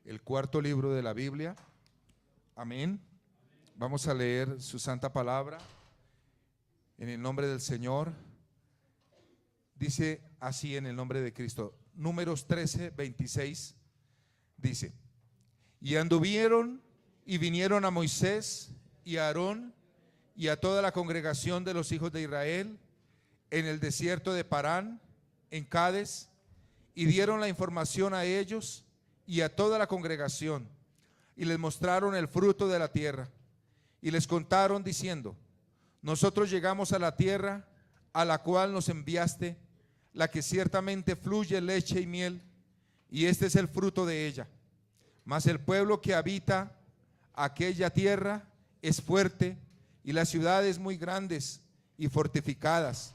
el cuarto libro de la Biblia. Amén. Vamos a leer su santa palabra en el nombre del Señor. Dice así en el nombre de Cristo. Números 13, 26 dice: y anduvieron y vinieron a Moisés y a Aarón y a toda la congregación de los hijos de Israel en el desierto de Parán, en Cades, y dieron la información a ellos y a toda la congregación, y les mostraron el fruto de la tierra, y les contaron diciendo: nosotros llegamos a la tierra a la cual nos enviaste, la que ciertamente fluye leche y miel, y este es el fruto de ella. Mas el pueblo que habita aquella tierra es fuerte, y las ciudades muy grandes y fortificadas.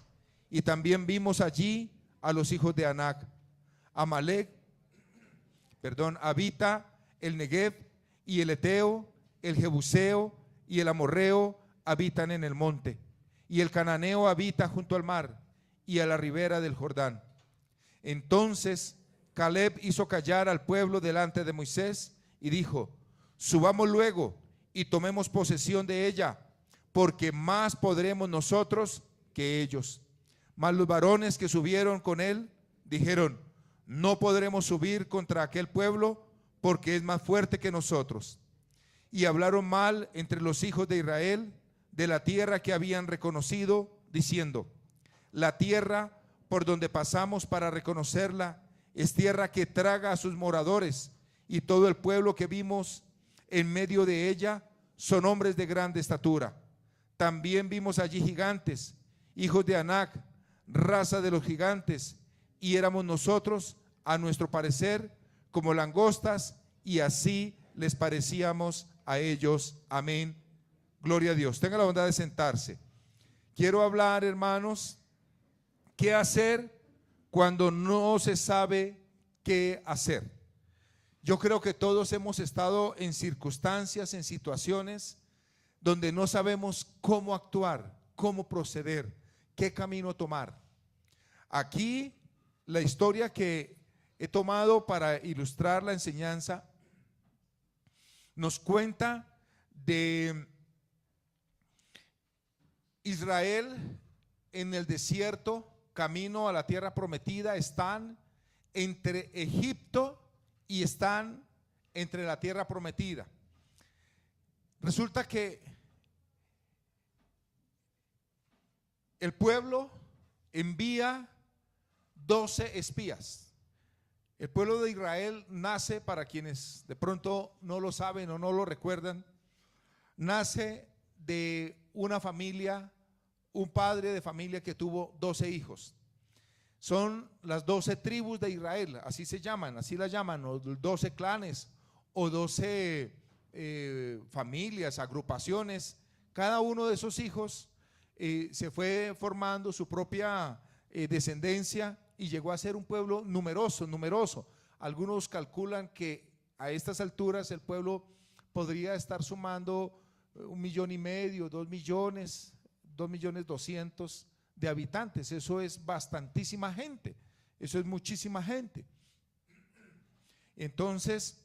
Y también vimos allí a los hijos de Anac. Habita el Negev, y el Eteo, el Jebuseo y el Amorreo habitan en el monte, y el Cananeo habita junto al mar y a la ribera del Jordán. Entonces Caleb hizo callar al pueblo delante de Moisés y dijo: subamos luego y tomemos posesión de ella, porque más podremos nosotros que ellos. Mas los varones que subieron con él dijeron: no podremos subir contra aquel pueblo, porque es más fuerte que nosotros. Y hablaron mal entre los hijos de Israel de la tierra que habían reconocido, diciendo: la tierra por donde pasamos para reconocerla es tierra que traga a sus moradores, y todo el pueblo que vimos en medio de ella son hombres de grande estatura. También vimos allí gigantes, hijos de Anac, raza de los gigantes, y éramos nosotros, a nuestro parecer, como langostas, y así les parecíamos a ellos. Amén. Gloria a Dios. Tenga la bondad de sentarse. Quiero hablar, hermanos, qué hacer cuando no se sabe qué hacer. Yo creo que todos hemos estado en circunstancias, en situaciones donde no sabemos cómo actuar, cómo proceder, qué camino tomar. Aquí la historia que he tomado para ilustrar la enseñanza nos cuenta de Israel en el desierto, camino a la tierra prometida. Están entre Egipto y están entre la tierra prometida. Resulta que el pueblo envía 12 espías. El pueblo de Israel nace, para quienes de pronto no lo saben o no lo recuerdan, nace de una familia, un padre de familia que tuvo 12 hijos. Son las 12 tribus de Israel, así se llaman, así las llaman, o 12 clanes o 12 familias, agrupaciones. Cada uno de esos hijos se fue formando su propia descendencia y llegó a ser un pueblo numeroso. Algunos calculan que a estas alturas el pueblo podría estar sumando 1,5 millones, 2 millones, 2,200,000 de habitantes. Eso es bastantísima gente, eso es muchísima gente. Entonces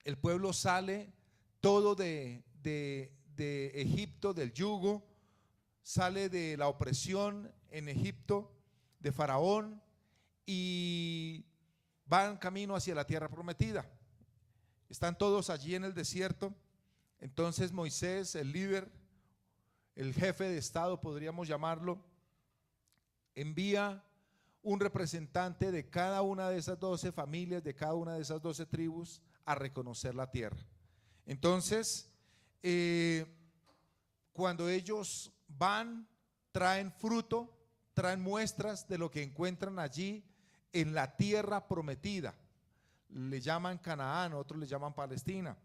el pueblo sale todo de Egipto, del yugo, sale de la opresión en Egipto de Faraón, y van camino hacia la tierra prometida. Están todos allí en el desierto. Entonces Moisés, el líder, el jefe de estado podríamos llamarlo, envía un representante de cada una de esas 12 familias, de cada una de esas 12 tribus, a reconocer la tierra. Entonces cuando ellos van, traen fruto, traen muestras de lo que encuentran allí en la tierra prometida. Le llaman Canaán, otros le llaman Palestina,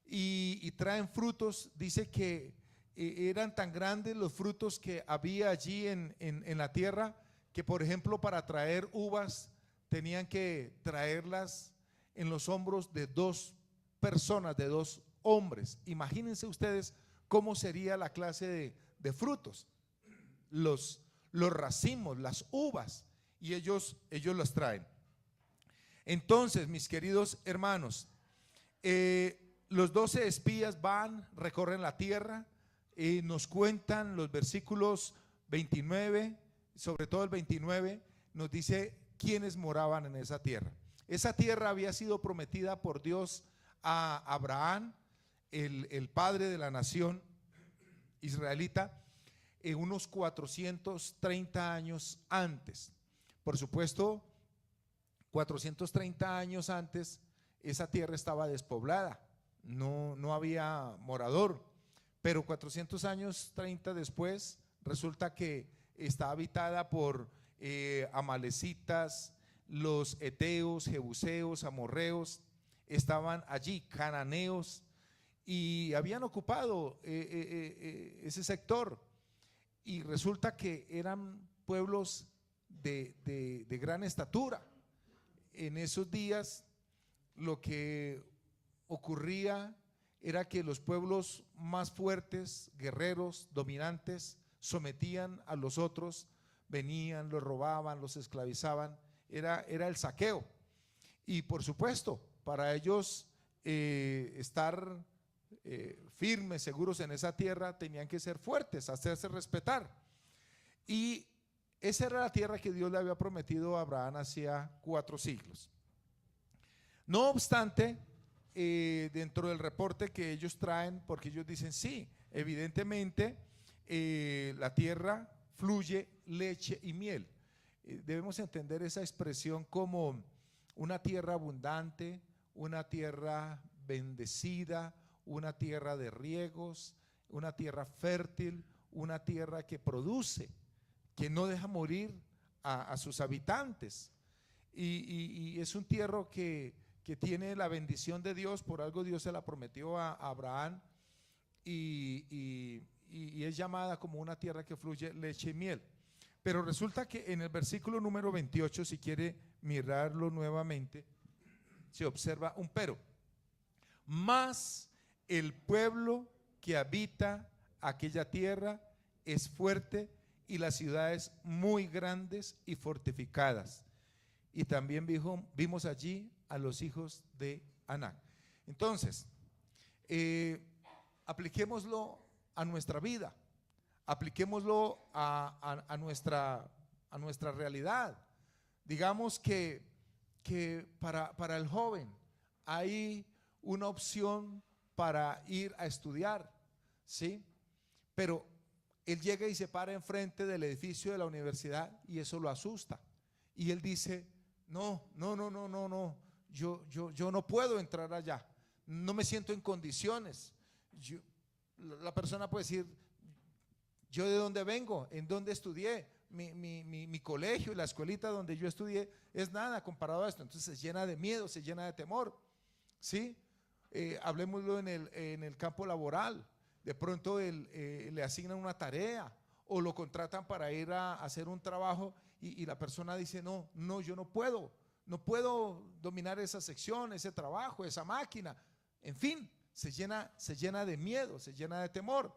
y traen frutos. Dice que eran tan grandes los frutos que había allí en la tierra, que por ejemplo para traer uvas tenían que traerlas en los hombros de 2 personas, de 2 hombres. Imagínense ustedes cómo sería la clase de frutos, los racimos, las uvas, y ellos las traen. Entonces, mis queridos hermanos, los 12 espías van, recorren la tierra, nos cuentan los versículos 29, sobre todo el 29, nos dice quiénes moraban en esa tierra. Esa tierra había sido prometida por Dios a Abraham, el padre de la nación israelita, unos 430 años antes. Por supuesto, 430 años antes, esa tierra estaba despoblada, no había morador, pero 400 años 30 después, resulta que está habitada por amalecitas, los eteos, jebuseos, amorreos, estaban allí, cananeos, y habían ocupado ese sector, y resulta que eran pueblos de gran estatura. En esos días lo que ocurría era que los pueblos más fuertes, guerreros, dominantes, sometían a los otros, venían, los robaban, los esclavizaban, era el saqueo. Y por supuesto, para ellos estar firmes, seguros en esa tierra, tenían que ser fuertes, hacerse respetar. Y esa era la tierra que Dios le había prometido a Abraham hacía 4 siglos. No obstante, dentro del reporte que ellos traen, porque ellos dicen, sí, evidentemente la tierra fluye leche y miel. Debemos entender esa expresión como una tierra abundante, una tierra bendecida, una tierra de riegos, una tierra fértil, una tierra que produce, que no deja morir a sus habitantes. Y es un tierra que tiene la bendición de Dios, por algo Dios se la prometió a Abraham, y es llamada como una tierra que fluye leche y miel. Pero resulta que en el versículo número 28, si quiere mirarlo nuevamente, se observa un pero. Mas el pueblo que habita aquella tierra es fuerte y las ciudades muy grandes y fortificadas. Y también vimos allí a los hijos de Anac. Entonces, apliquémoslo a nuestra vida, apliquémoslo a nuestra realidad. Digamos que para el joven hay una opción para ir a estudiar, ¿sí? Pero él llega y se para enfrente del edificio de la universidad y eso lo asusta. Y él dice, no, yo no puedo entrar allá, no me siento en condiciones. La persona puede decir, yo de dónde vengo, en dónde estudié, mi colegio, la escuelita donde yo estudié es nada comparado a esto. Entonces se llena de miedo, se llena de temor, ¿sí? Hablemoslo en el campo laboral. De pronto le asignan una tarea o lo contratan para ir a hacer un trabajo y la persona dice, no, yo no puedo dominar esa sección, ese trabajo, esa máquina. En fin, se llena de miedo, se llena de temor.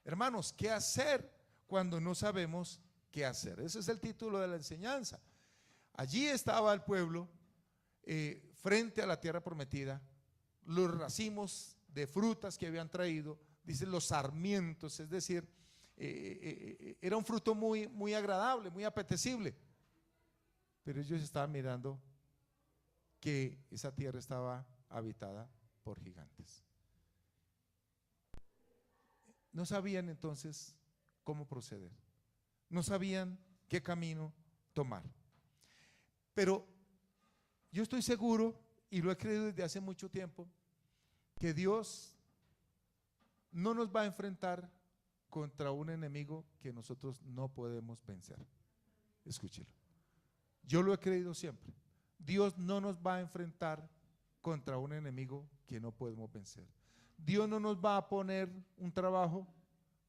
Hermanos, ¿qué hacer cuando no sabemos qué hacer? Ese es el título de la enseñanza. Allí estaba el pueblo frente a la tierra prometida, los racimos de frutas que habían traído, dicen los sarmientos, es decir, era un fruto muy agradable, muy apetecible, pero ellos estaban mirando que esa tierra estaba habitada por gigantes. No sabían entonces cómo proceder, no sabían qué camino tomar. Pero yo estoy seguro, y lo he creído desde hace mucho tiempo, que Dios no nos va a enfrentar contra un enemigo que nosotros no podemos vencer. Escúchelo. Yo lo he creído siempre. Dios no nos va a enfrentar contra un enemigo que no podemos vencer. Dios no nos va a poner un trabajo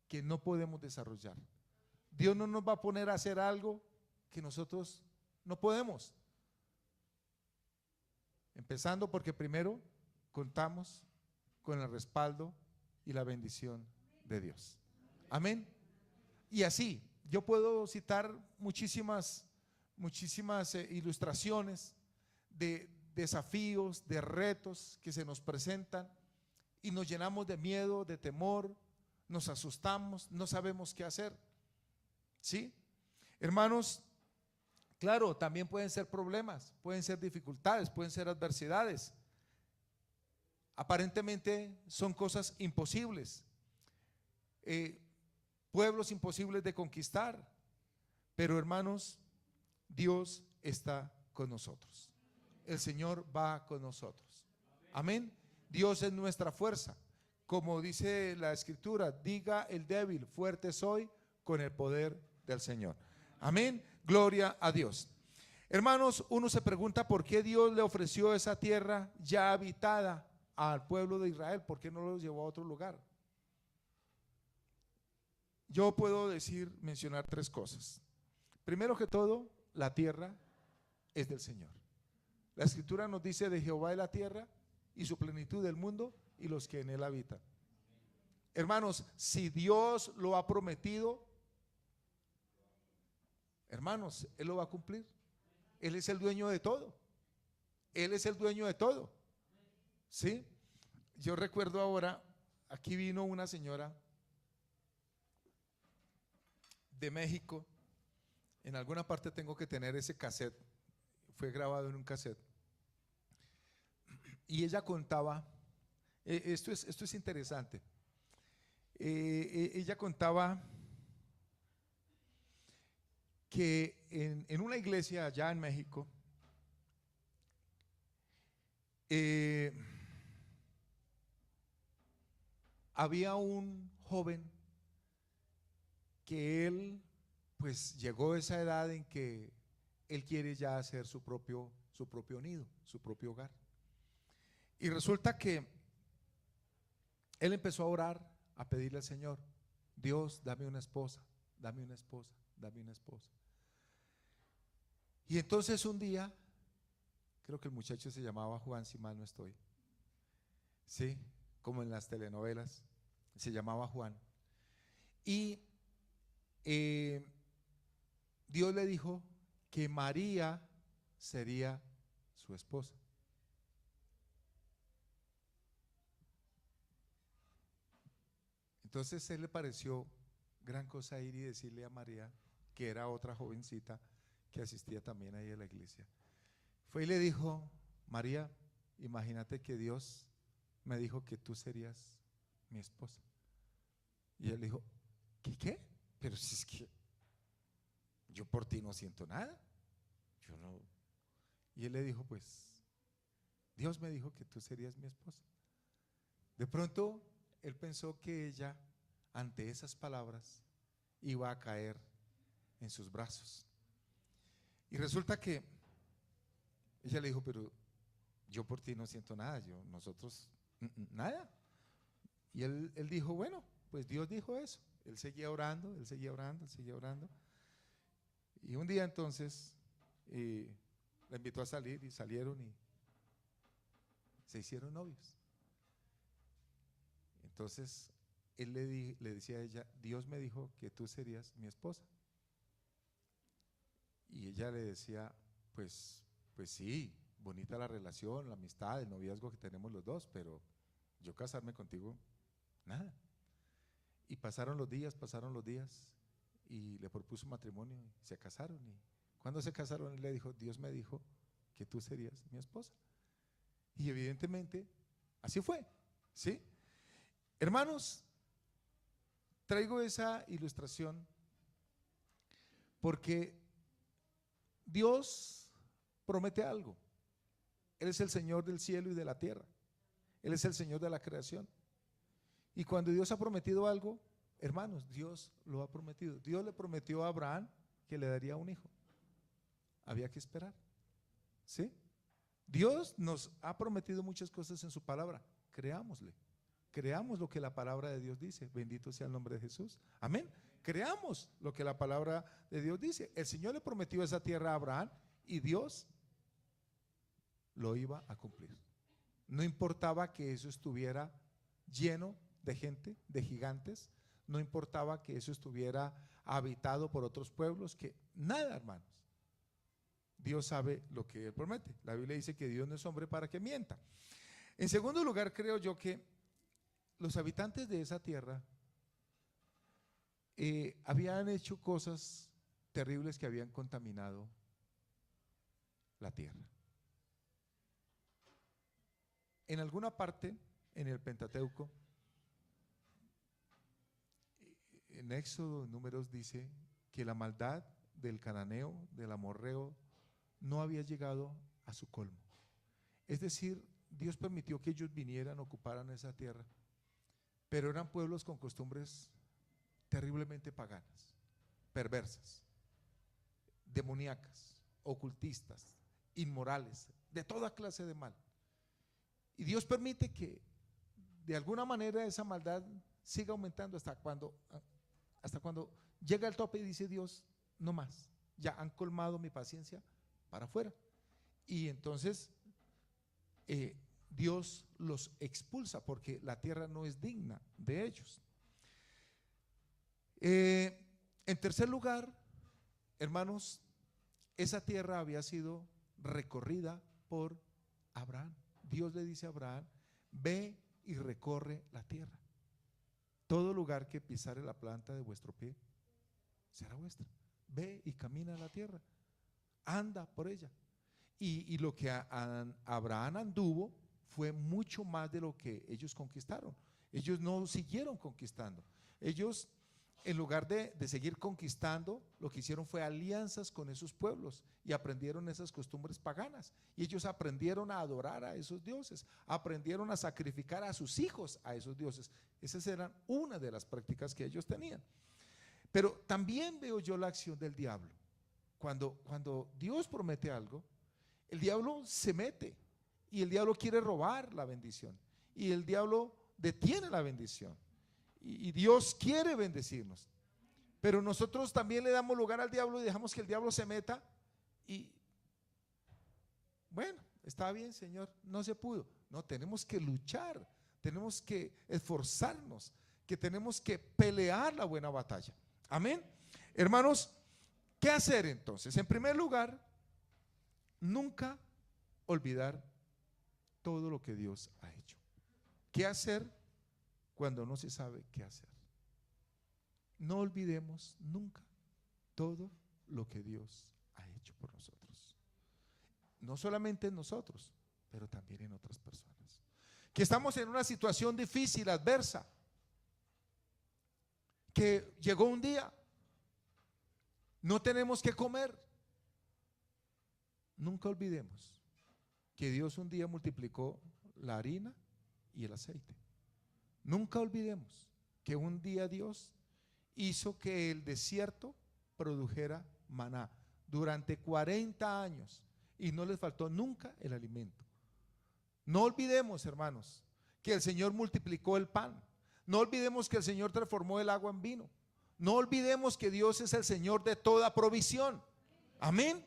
que no podemos desarrollar. Dios no nos va a poner a hacer algo que nosotros no podemos. Empezando porque primero contamos con el respaldo y la bendición de Dios. Amén. Y así, yo puedo citar muchísimas ilustraciones de desafíos, de retos que se nos presentan y nos llenamos de miedo, de temor, nos asustamos, no sabemos qué hacer. ¿Sí? Hermanos, claro, también pueden ser problemas, pueden ser dificultades, pueden ser adversidades. Aparentemente son cosas imposibles, pueblos imposibles de conquistar, pero hermanos, Dios está con nosotros. El Señor va con nosotros. Amén. Dios es nuestra fuerza. Como dice la Escritura, diga el débil, fuerte soy con el poder del Señor. Amén. Gloria a Dios. Hermanos, uno se pregunta por qué Dios le ofreció esa tierra ya habitada al pueblo de Israel, ¿por qué no los llevó a otro lugar? Yo puedo mencionar tres cosas. Primero que todo, la tierra es del Señor. La Escritura nos dice: de Jehová es la tierra y su plenitud del mundo y los que en él habitan. Hermanos, si Dios lo ha prometido, hermanos, Él lo va a cumplir. Él es el dueño de todo. Él es el dueño de todo. ¿Sí? Yo recuerdo ahora, aquí vino una señora de México. En alguna parte tengo que tener ese cassette. Fue grabado en un cassette. Y ella contaba, esto es interesante. Ella contaba que en una iglesia allá en México, había un joven que él pues llegó a esa edad en que él quiere ya hacer su propio nido, su propio hogar. Y resulta que él empezó a orar, a pedirle al Señor: Dios, dame una esposa, dame una esposa, dame una esposa. Y entonces un día, creo que el muchacho se llamaba Juan, si mal no estoy, sí, como en las telenovelas, se llamaba Juan. Y Dios le dijo que María sería su esposa. Entonces a él le pareció gran cosa ir y decirle a María, que era otra jovencita que asistía también ahí a la iglesia. Fue y le dijo: María, imagínate que Dios me dijo que tú serías mi esposa. Y él dijo: ¿Qué? Pero si es que yo por ti no siento nada. Yo no. Y él le dijo: pues Dios me dijo que tú serías mi esposa. De pronto él pensó que ella, ante esas palabras, iba a caer en sus brazos. Y resulta que ella le dijo: pero yo por ti no siento nada, nosotros nada. Y él dijo: bueno, pues Dios dijo eso. Él seguía orando, él seguía orando, él seguía orando. Y un día entonces la invitó a salir y salieron y se hicieron novios. Entonces él le decía a ella: Dios me dijo que tú serías mi esposa. Y ella le decía: pues sí, bonita la relación, la amistad, el noviazgo que tenemos los dos, pero yo casarme contigo, nada. Y pasaron los días y le propuso matrimonio y se casaron. Y cuando se casaron él le dijo: Dios me dijo que tú serías mi esposa. Y evidentemente así fue, ¿sí? Hermanos, traigo esa ilustración porque Dios promete algo. Él es el Señor del cielo y de la tierra. Él es el Señor de la creación. Y cuando Dios ha prometido algo, hermanos, Dios lo ha prometido. Dios le prometió a Abraham que le daría un hijo. Había que esperar, ¿sí? Dios nos ha prometido muchas cosas en su palabra. Creámosle. Creamos lo que la palabra de Dios dice. Bendito sea el nombre de Jesús. Amén. Creamos lo que la palabra de Dios dice. El Señor le prometió esa tierra a Abraham y Dios lo iba a cumplir. No importaba que eso estuviera lleno de gente, de gigantes. No importaba que eso estuviera habitado por otros pueblos, que nada, hermanos. Dios sabe lo que Él promete. La Biblia dice que Dios no es hombre para que mienta. En segundo lugar, creo yo que los habitantes de esa tierra habían hecho cosas terribles que habían contaminado la tierra. En alguna parte, en el Pentateuco, en Éxodo, Números, dice que la maldad del cananeo, del amorreo, no había llegado a su colmo. Es decir, Dios permitió que ellos vinieran, ocuparan esa tierra, pero eran pueblos con costumbres terriblemente paganas, perversas, demoníacas, ocultistas, inmorales, de toda clase de mal. Y Dios permite que de alguna manera esa maldad siga aumentando hasta cuando llega al tope y dice Dios, no más, ya han colmado mi paciencia para afuera. Y entonces Dios los expulsa porque la tierra no es digna de ellos. En tercer lugar, hermanos, esa tierra había sido recorrida por Abraham. Dios le dice a Abraham, ve y recorre la tierra. Todo lugar que pisare la planta de vuestro pie será vuestra. Ve y camina la tierra, anda por ella. Y lo que Abraham anduvo fue mucho más de lo que ellos conquistaron. Ellos no siguieron conquistando. Ellos, en lugar de seguir conquistando, lo que hicieron fue alianzas con esos pueblos y aprendieron esas costumbres paganas. Y ellos aprendieron a adorar a esos dioses, aprendieron a sacrificar a sus hijos a esos dioses. Esas eran una de las prácticas que ellos tenían. Pero también veo yo la acción del diablo. Cuando Dios promete algo, el diablo se mete y el diablo quiere robar la bendición y el diablo detiene la bendición. Y Dios quiere bendecirnos, pero nosotros también le damos lugar al diablo y dejamos que el diablo se meta y bueno, está bien, Señor, no se pudo. No, tenemos que luchar, tenemos que esforzarnos, que tenemos que pelear la buena batalla. Amén. Hermanos, ¿qué hacer entonces? En primer lugar, nunca olvidar todo lo que Dios ha hecho. ¿Qué hacer cuando no se sabe qué hacer? No olvidemos nunca todo lo que Dios ha hecho por nosotros. No solamente en nosotros, pero también en otras personas. Que estamos en una situación difícil, adversa, que llegó un día, no tenemos que comer. Nunca olvidemos que Dios un día multiplicó la harina y el aceite. Nunca olvidemos que un día Dios hizo que el desierto produjera maná durante 40 años y no les faltó nunca el alimento. No olvidemos, hermanos, que el Señor multiplicó el pan. No olvidemos que el Señor transformó el agua en vino. No olvidemos que Dios es el Señor de toda provisión. Amén.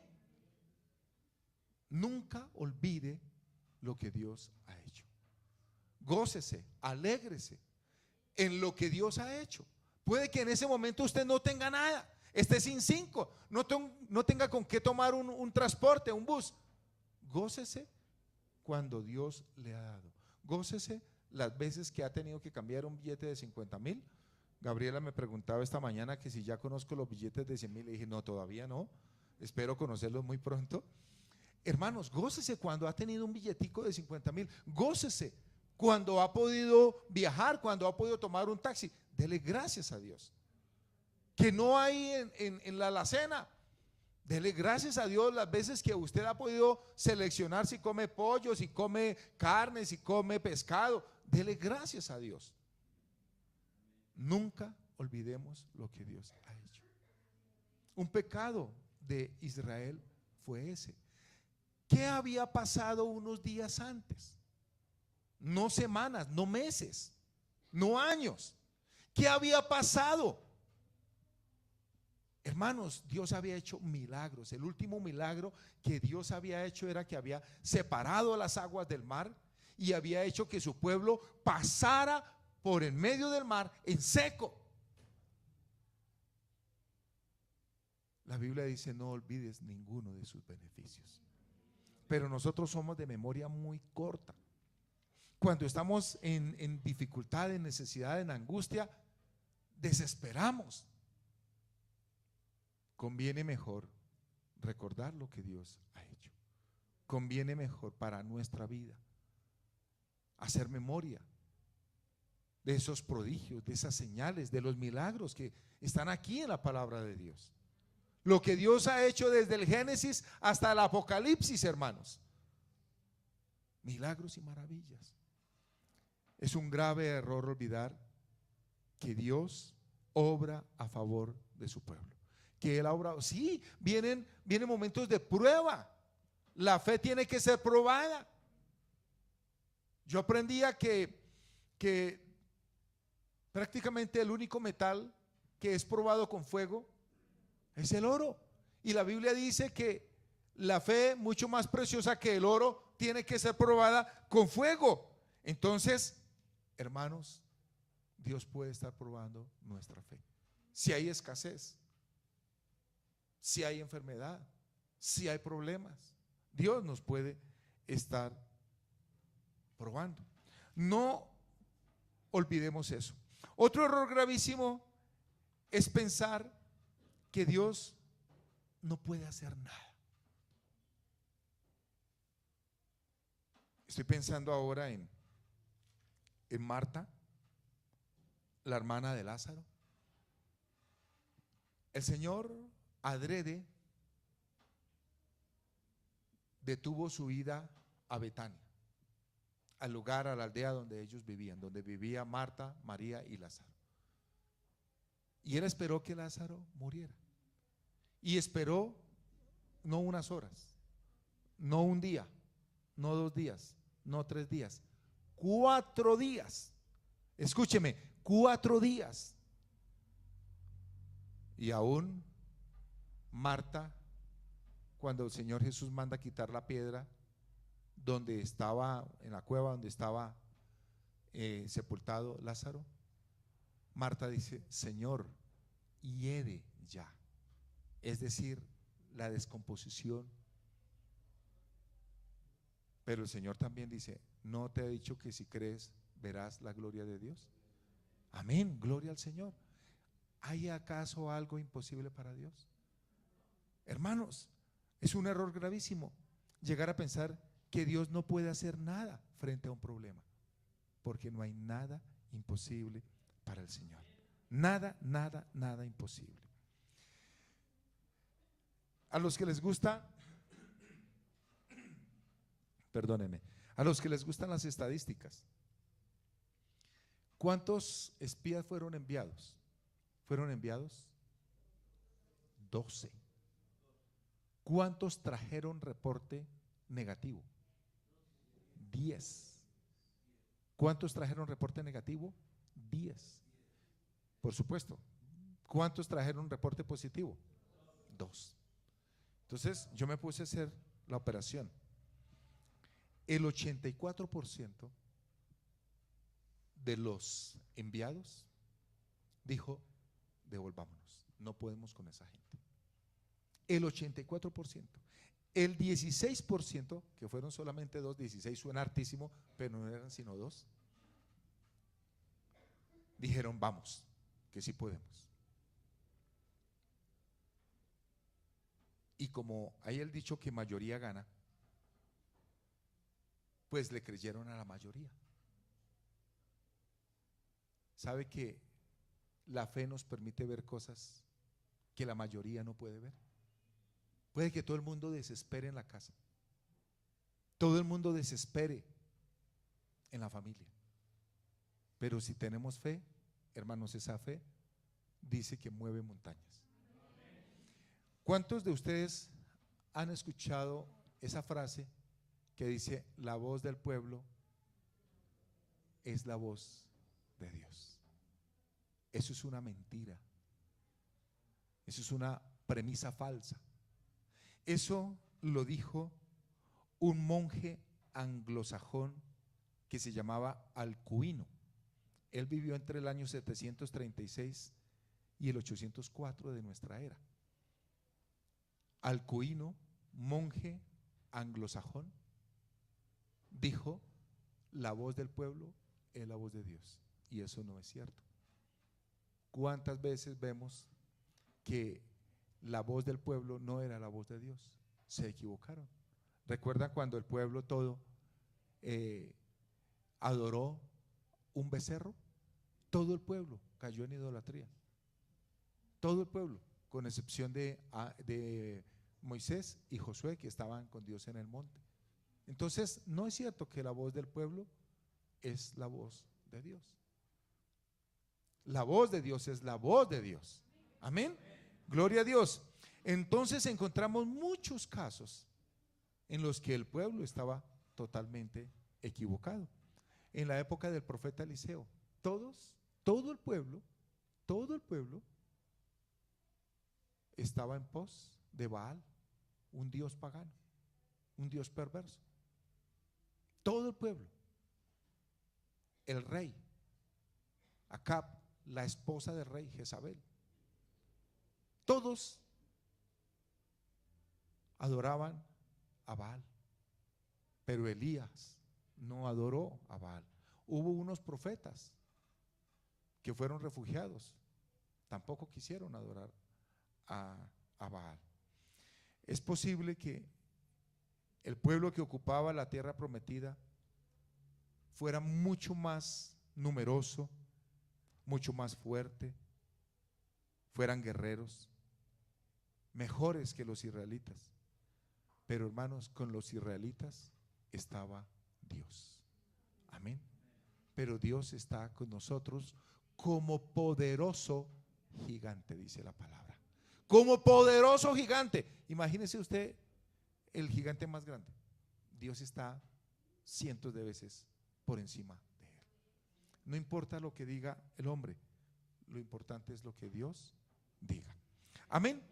Nunca olvide lo que Dios ha hecho. Gócese, alégrese en lo que Dios ha hecho. Puede que en ese momento usted no tenga nada, esté sin 5, no tenga con qué tomar un transporte, un bus. Gócese cuando Dios le ha dado. Gócese las veces que ha tenido que cambiar un billete de 50,000. Gabriela me preguntaba esta mañana que si ya conozco los billetes de 100,000. Le dije, no, todavía no, espero conocerlos muy pronto. Hermanos, gócese cuando ha tenido un billetico de 50,000. Gócese cuando ha podido viajar, cuando ha podido tomar un taxi. Dele gracias a Dios. Que no hay en la alacena. Dele gracias a Dios las veces que usted ha podido seleccionar si come pollo, si come carne, si come pescado. Dele gracias a Dios. Nunca olvidemos lo que Dios ha hecho. Un pecado de Israel fue ese. ¿Qué había pasado unos días antes? No semanas, no meses, no años. ¿Qué había pasado? Hermanos, Dios había hecho milagros. El último milagro que Dios había hecho era que había separado las aguas del mar y había hecho que su pueblo pasara por en medio del mar en seco. La Biblia dice: no olvides ninguno de sus beneficios. Pero nosotros somos de memoria muy corta. Cuando estamos en dificultad, en necesidad, en angustia, desesperamos. Conviene mejor recordar lo que Dios ha hecho. Conviene mejor para nuestra vida hacer memoria de esos prodigios, de esas señales, de los milagros que están aquí en la palabra de Dios. Lo que Dios ha hecho desde el Génesis hasta el Apocalipsis, hermanos. Milagros y maravillas. Es un grave error olvidar que Dios obra a favor de su pueblo. Que Él ha obrado. Sí, vienen momentos de prueba. La fe tiene que ser probada. Yo aprendía que prácticamente el único metal que es probado con fuego es el oro. Y la Biblia dice que la fe, mucho más preciosa que el oro, tiene que ser probada con fuego. Entonces, hermanos, Dios puede estar probando nuestra fe. Si hay escasez, si hay enfermedad, si hay problemas, Dios nos puede estar probando. No olvidemos eso. Otro error gravísimo es pensar que Dios no puede hacer nada. Estoy pensando ahora en Marta, la hermana de Lázaro. El Señor adrede detuvo su ida a Betania, al lugar, a la aldea donde ellos vivían, donde vivía Marta, María y Lázaro. Y él esperó que Lázaro muriera. Y esperó no unas horas, no un día, no 2 días, no 3 días, 4 días. Escúcheme, 4 días. Y aún Marta, cuando el Señor Jesús manda quitar la piedra donde estaba, en la cueva donde estaba sepultado Lázaro, Marta dice: Señor, hiede ya. Es decir, la descomposición. Pero el Señor también dice: ¿no te ha dicho que si crees verás la gloria de Dios? Amén, gloria al Señor. ¿Hay acaso algo imposible para Dios? Hermanos, es un error gravísimo llegar a pensar que Dios no puede hacer nada frente a un problema, porque no hay nada imposible para el Señor. Nada, nada, nada imposible. A los que les gusta, perdónenme, a los que les gustan las estadísticas, ¿cuántos espías fueron enviados? ¿Fueron enviados? 12. ¿Cuántos trajeron reporte negativo? 10. ¿Cuántos trajeron reporte negativo? 10. Por supuesto. ¿Cuántos trajeron reporte positivo? 2. Entonces yo me puse a hacer la operación. El 84% de los enviados dijo: devolvámonos, no podemos con esa gente. El 84%. El 16%, que fueron solamente 2, 16 suena hartísimo, pero no eran sino 2, dijeron: vamos, que sí podemos. Y como hay el dicho que mayoría gana, pues le creyeron a la mayoría. ¿Sabe que la fe nos permite ver cosas que la mayoría no puede ver? Puede que todo el mundo desespere en la casa, todo el mundo desespere en la familia, pero si tenemos fe, hermanos, esa fe dice que mueve montañas. ¿Cuántos de ustedes han escuchado esa frase que dice: la voz del pueblo es la voz de Dios? Eso es una mentira. Eso es una premisa falsa. Eso lo dijo un monje anglosajón que se llamaba Alcuino. Él vivió entre el año 736 y el 804 de nuestra era. Alcuino, monje anglosajón, dijo: la voz del pueblo es la voz de Dios. Y eso no es cierto. ¿Cuántas veces vemos que la voz del pueblo no era la voz de Dios? Se equivocaron. ¿Recuerdan cuando el pueblo todo adoró un becerro? Todo el pueblo cayó en idolatría. Todo el pueblo, con excepción de Moisés y Josué, que estaban con Dios en el monte. Entonces, no es cierto que la voz del pueblo es la voz de Dios. La voz de Dios es la voz de Dios. Amén. Gloria a Dios. Entonces encontramos muchos casos en los que el pueblo estaba totalmente equivocado. En la época del profeta Eliseo, todo el pueblo estaba en pos de Baal, un dios pagano, un dios perverso. Todo el pueblo. El rey Acab, la esposa del rey Jezabel, todos adoraban a Baal, pero Elías no adoró a Baal. Hubo unos profetas que fueron refugiados, tampoco quisieron adorar a Baal. Es posible que el pueblo que ocupaba la tierra prometida fuera mucho más numeroso, mucho más fuerte, fueran guerreros, mejores que los israelitas. Pero hermanos, con los israelitas estaba Dios. Amén. Pero Dios está con nosotros como poderoso gigante, dice la palabra. Como poderoso gigante. Imagínese usted el gigante más grande. Dios está cientos de veces por encima de él. No importa lo que diga el hombre, lo importante es lo que Dios diga. Amén.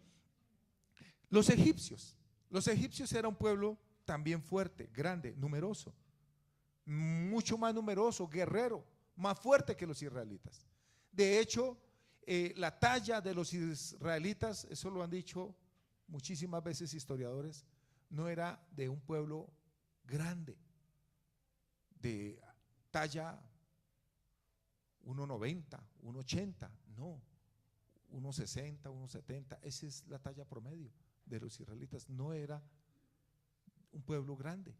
Los egipcios eran un pueblo también fuerte, grande, numeroso, mucho más numeroso, guerrero, más fuerte que los israelitas. De hecho, la talla de los israelitas, eso lo han dicho muchísimas veces historiadores, no era de un pueblo grande, de talla 1,90, 1,80, no, 1,60, 1,70, esa es la talla promedio de los israelitas. No era un pueblo grande.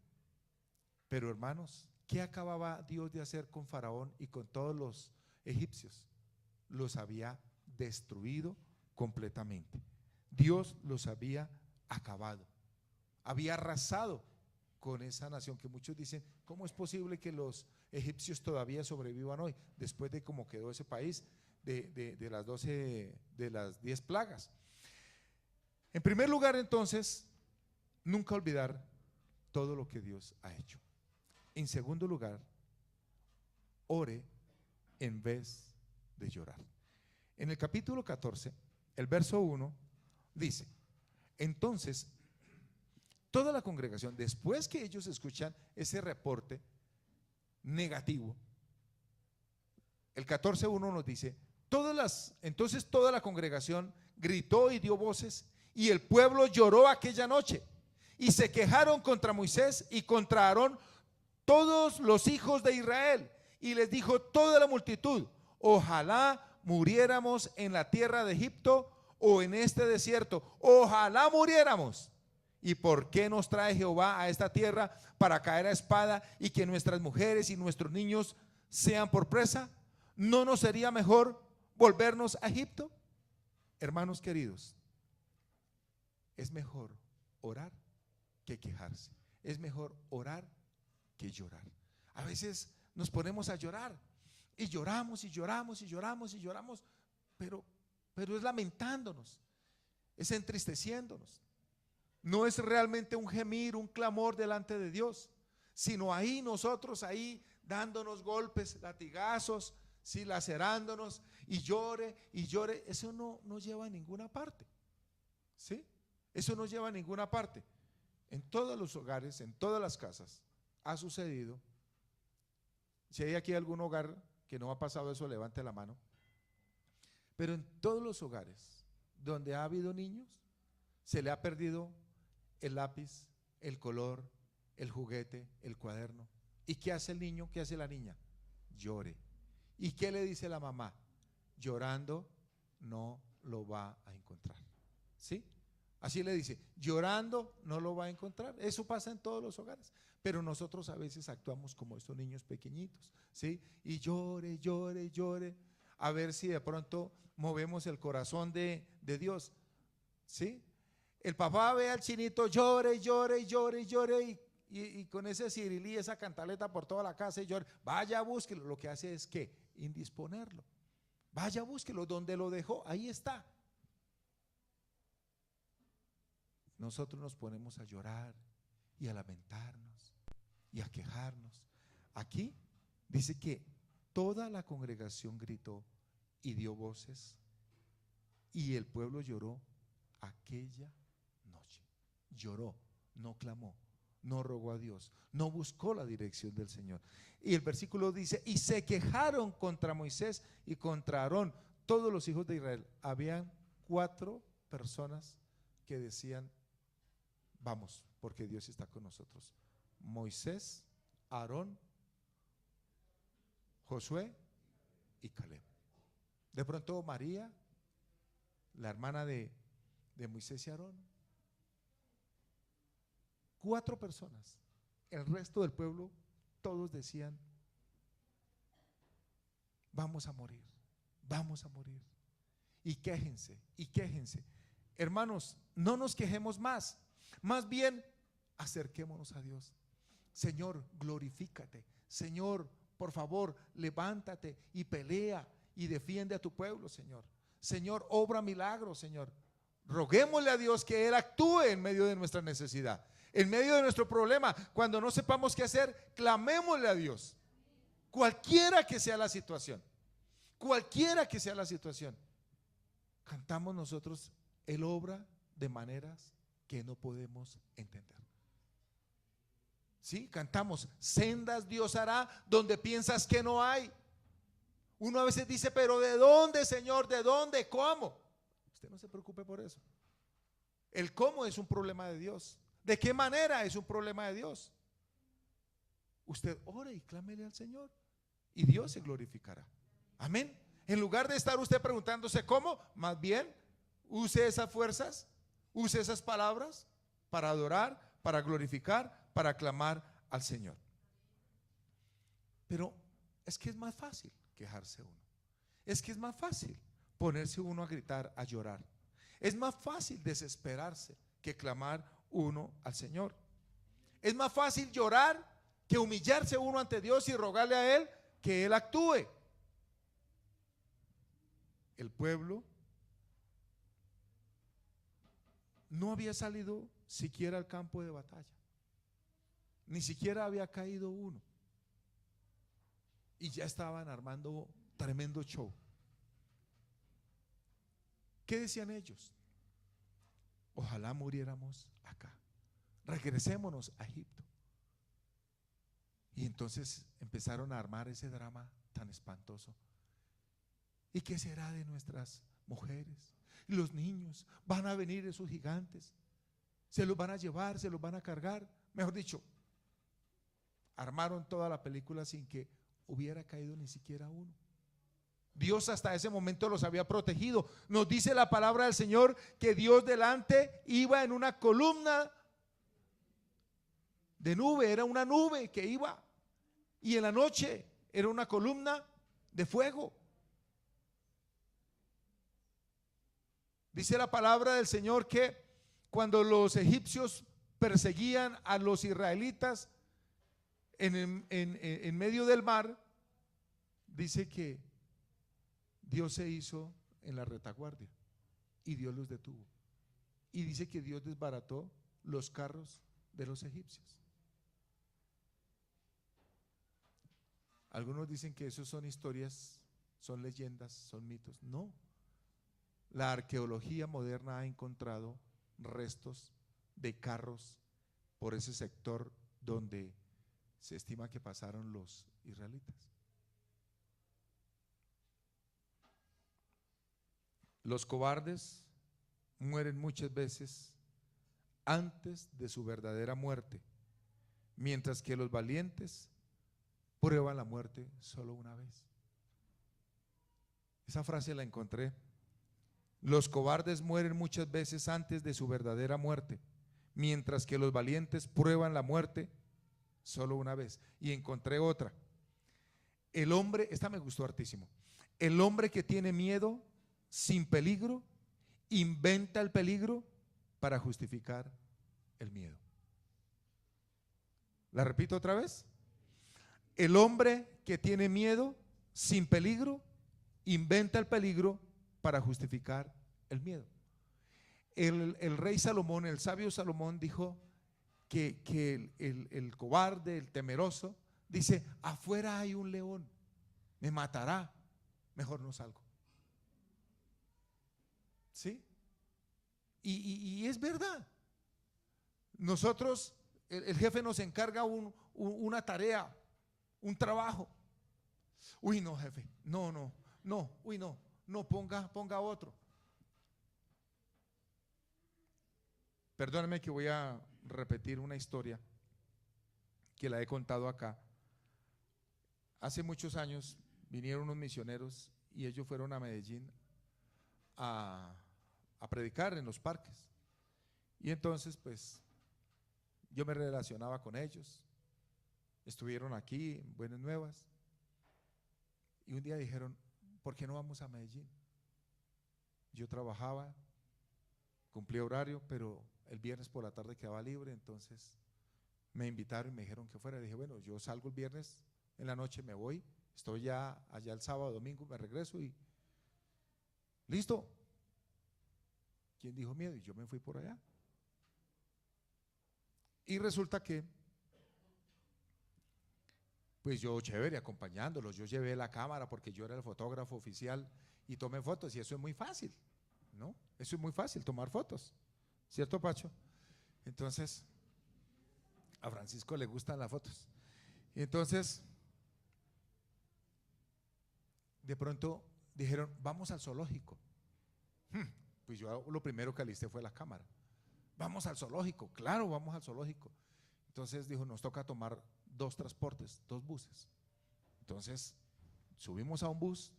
Pero hermanos, ¿qué acababa Dios de hacer con Faraón y con todos los egipcios? Los había destruido completamente. Dios los había acabado, había arrasado con esa nación que muchos dicen: ¿cómo es posible que los egipcios todavía sobrevivan hoy después de cómo quedó ese país de las 12, de las 10 plagas? En primer lugar, entonces, nunca olvidar todo lo que Dios ha hecho. En segundo lugar, ore en vez de llorar. En el capítulo 14, el verso 1 dice: entonces toda la congregación, después que ellos escuchan ese reporte negativo, el 14:1 nos dice: entonces toda la congregación gritó y dio voces, y el pueblo lloró aquella noche, y se quejaron contra Moisés y contra Aarón todos los hijos de Israel, y les dijo toda la multitud: ojalá muriéramos en la tierra de Egipto o en este desierto, ojalá muriéramos. ¿Y por qué nos trae Jehová a esta tierra para caer a espada y que nuestras mujeres y nuestros niños sean por presa? ¿No nos sería mejor volvernos a Egipto? Hermanos queridos, es mejor orar que quejarse. Es mejor orar que llorar. A veces nos ponemos a llorar y lloramos y lloramos y lloramos y lloramos, pero es lamentándonos, es entristeciéndonos. No es realmente un gemir, un clamor delante de Dios, sino ahí nosotros ahí dándonos golpes, latigazos, sí, lacerándonos, y llore y llore. Eso no nos lleva a ninguna parte, ¿sí? Eso no lleva a ninguna parte. En todos los hogares, en todas las casas ha sucedido. Si hay aquí algún hogar que no ha pasado eso, levante la mano. Pero en todos los hogares donde ha habido niños, Se le ha perdido el lápiz, el color, el juguete, el cuaderno. ¿Y qué hace el niño? ¿Qué hace la niña? Llore. ¿Y qué le dice la mamá? Llorando no lo va a encontrar. ¿Sí? Así le dice, llorando no lo va a encontrar. Eso pasa en todos los hogares. Pero nosotros a veces actuamos como estos niños pequeñitos, ¿sí? Y llore, llore, llore. A ver si de pronto movemos el corazón de Dios, ¿sí? El papá ve al chinito, llore, llore, llore, llore, y con ese cirilí, esa cantaleta por toda la casa y llore. Vaya, búsquelo. Lo que hace es que indisponerlo. Vaya, búsquelo. Donde lo dejó, ahí está. Nosotros nos ponemos a llorar y a lamentarnos y a quejarnos. Aquí dice que toda la congregación gritó y dio voces, y el pueblo lloró aquella noche. Lloró, no clamó, no rogó a Dios, no buscó la dirección del Señor. Y el versículo dice, y se quejaron contra Moisés y contra Aarón todos los hijos de Israel. Habían 4 personas que decían, vamos, porque Dios está con nosotros: Moisés, Aarón, Josué y Caleb. De pronto María, la hermana de Moisés y Aarón. 4 personas. El resto del pueblo, todos decían, vamos a morir, vamos a morir. Y quéjense, y quéjense. Hermanos, no nos quejemos más. Más bien, acerquémonos a Dios. Señor, glorifícate. Señor, por favor, levántate y pelea y defiende a tu pueblo, Señor. Señor, obra milagros, Señor. Roguémosle a Dios que Él actúe en medio de nuestra necesidad, en medio de nuestro problema. Cuando no sepamos qué hacer, clamémosle a Dios. Cualquiera que sea la situación, cualquiera que sea la situación, cantamos nosotros, Él obra de maneras que no podemos entender. Sí, cantamos, sendas Dios hará donde piensas que no hay. Uno a veces dice, pero ¿de dónde, Señor? ¿De dónde? ¿Cómo? Usted no se preocupe por eso. El cómo es un problema de Dios. ¿De qué manera es un problema de Dios? Usted ore y clámele al Señor y Dios se glorificará. Amén. En lugar de estar usted preguntándose cómo, más bien use esas fuerzas, use esas palabras para adorar, para glorificar, para clamar al Señor. Pero es que es más fácil quejarse uno. Es que es más fácil ponerse uno a gritar, a llorar. Es más fácil desesperarse que clamar uno al Señor. Es más fácil llorar que humillarse uno ante Dios y rogarle a Él que Él actúe. El pueblo no había salido siquiera al campo de batalla. Ni siquiera había caído uno. Y ya estaban armando tremendo show. ¿Qué decían ellos? Ojalá muriéramos acá. Regresémonos a Egipto. Y entonces empezaron a armar ese drama tan espantoso. ¿Y qué será de nuestras mujeres? Y los niños, van a venir esos gigantes, se los van a llevar, se los van a cargar. Mejor dicho, armaron toda la película sin que hubiera caído ni siquiera uno. Dios hasta ese momento los había protegido. Nos dice la palabra del Señor que Dios delante iba en una columna de nube, era una nube que iba, y en la noche era una columna de fuego. Dice la palabra del Señor que cuando los egipcios perseguían a los israelitas en medio del mar, dice que Dios se hizo en la retaguardia y Dios los detuvo. Y dice que Dios desbarató los carros de los egipcios. Algunos dicen que eso son historias, son leyendas, son mitos. No. La arqueología moderna ha encontrado restos de carros por ese sector donde se estima que pasaron los israelitas. Los cobardes mueren muchas veces antes de su verdadera muerte, mientras que los valientes prueban la muerte solo una vez. Esa frase la encontré. Los cobardes mueren muchas veces antes de su verdadera muerte, mientras que los valientes prueban la muerte solo una vez. Y encontré otra. El hombre, esta me gustó hartísimo. El hombre que tiene miedo sin peligro inventa el peligro para justificar el miedo. ¿La repito otra vez? El hombre que tiene miedo sin peligro inventa el peligro para justificar el miedo. El rey Salomón, el sabio Salomón dijo que el cobarde, el temeroso, dice: afuera hay un león, me matará, mejor no salgo. ¿Sí? Y es verdad. Nosotros, el jefe nos encarga una tarea, un trabajo. Uy, no, jefe, no, uy, no, ponga otro. Perdóname que voy a repetir una historia que la he contado acá. Hace muchos años vinieron unos misioneros y ellos fueron a Medellín a predicar en los parques. Y entonces pues yo me relacionaba con ellos, estuvieron aquí en Buenas Nuevas, y un día dijeron: ¿por qué no vamos a Medellín? Yo trabajaba, cumplía horario, pero el viernes por la tarde quedaba libre, entonces me invitaron y me dijeron que fuera. Dije: bueno, yo salgo el viernes en la noche, me voy, estoy ya allá el sábado, domingo, me regreso y listo. ¿Quién dijo miedo? Y yo me fui por allá. Y resulta que pues yo, chévere, acompañándolos, yo llevé la cámara porque yo era el fotógrafo oficial y tomé fotos, y eso es muy fácil, ¿no? Eso es muy fácil, tomar fotos, ¿cierto, Pacho? Entonces, a Francisco le gustan las fotos. Y entonces, de pronto dijeron: vamos al zoológico. Pues yo lo primero que alisté fue la cámara. Vamos al zoológico, claro, vamos al zoológico. Entonces dijo: nos toca tomar 2 transportes, 2 buses. Entonces subimos a un bus,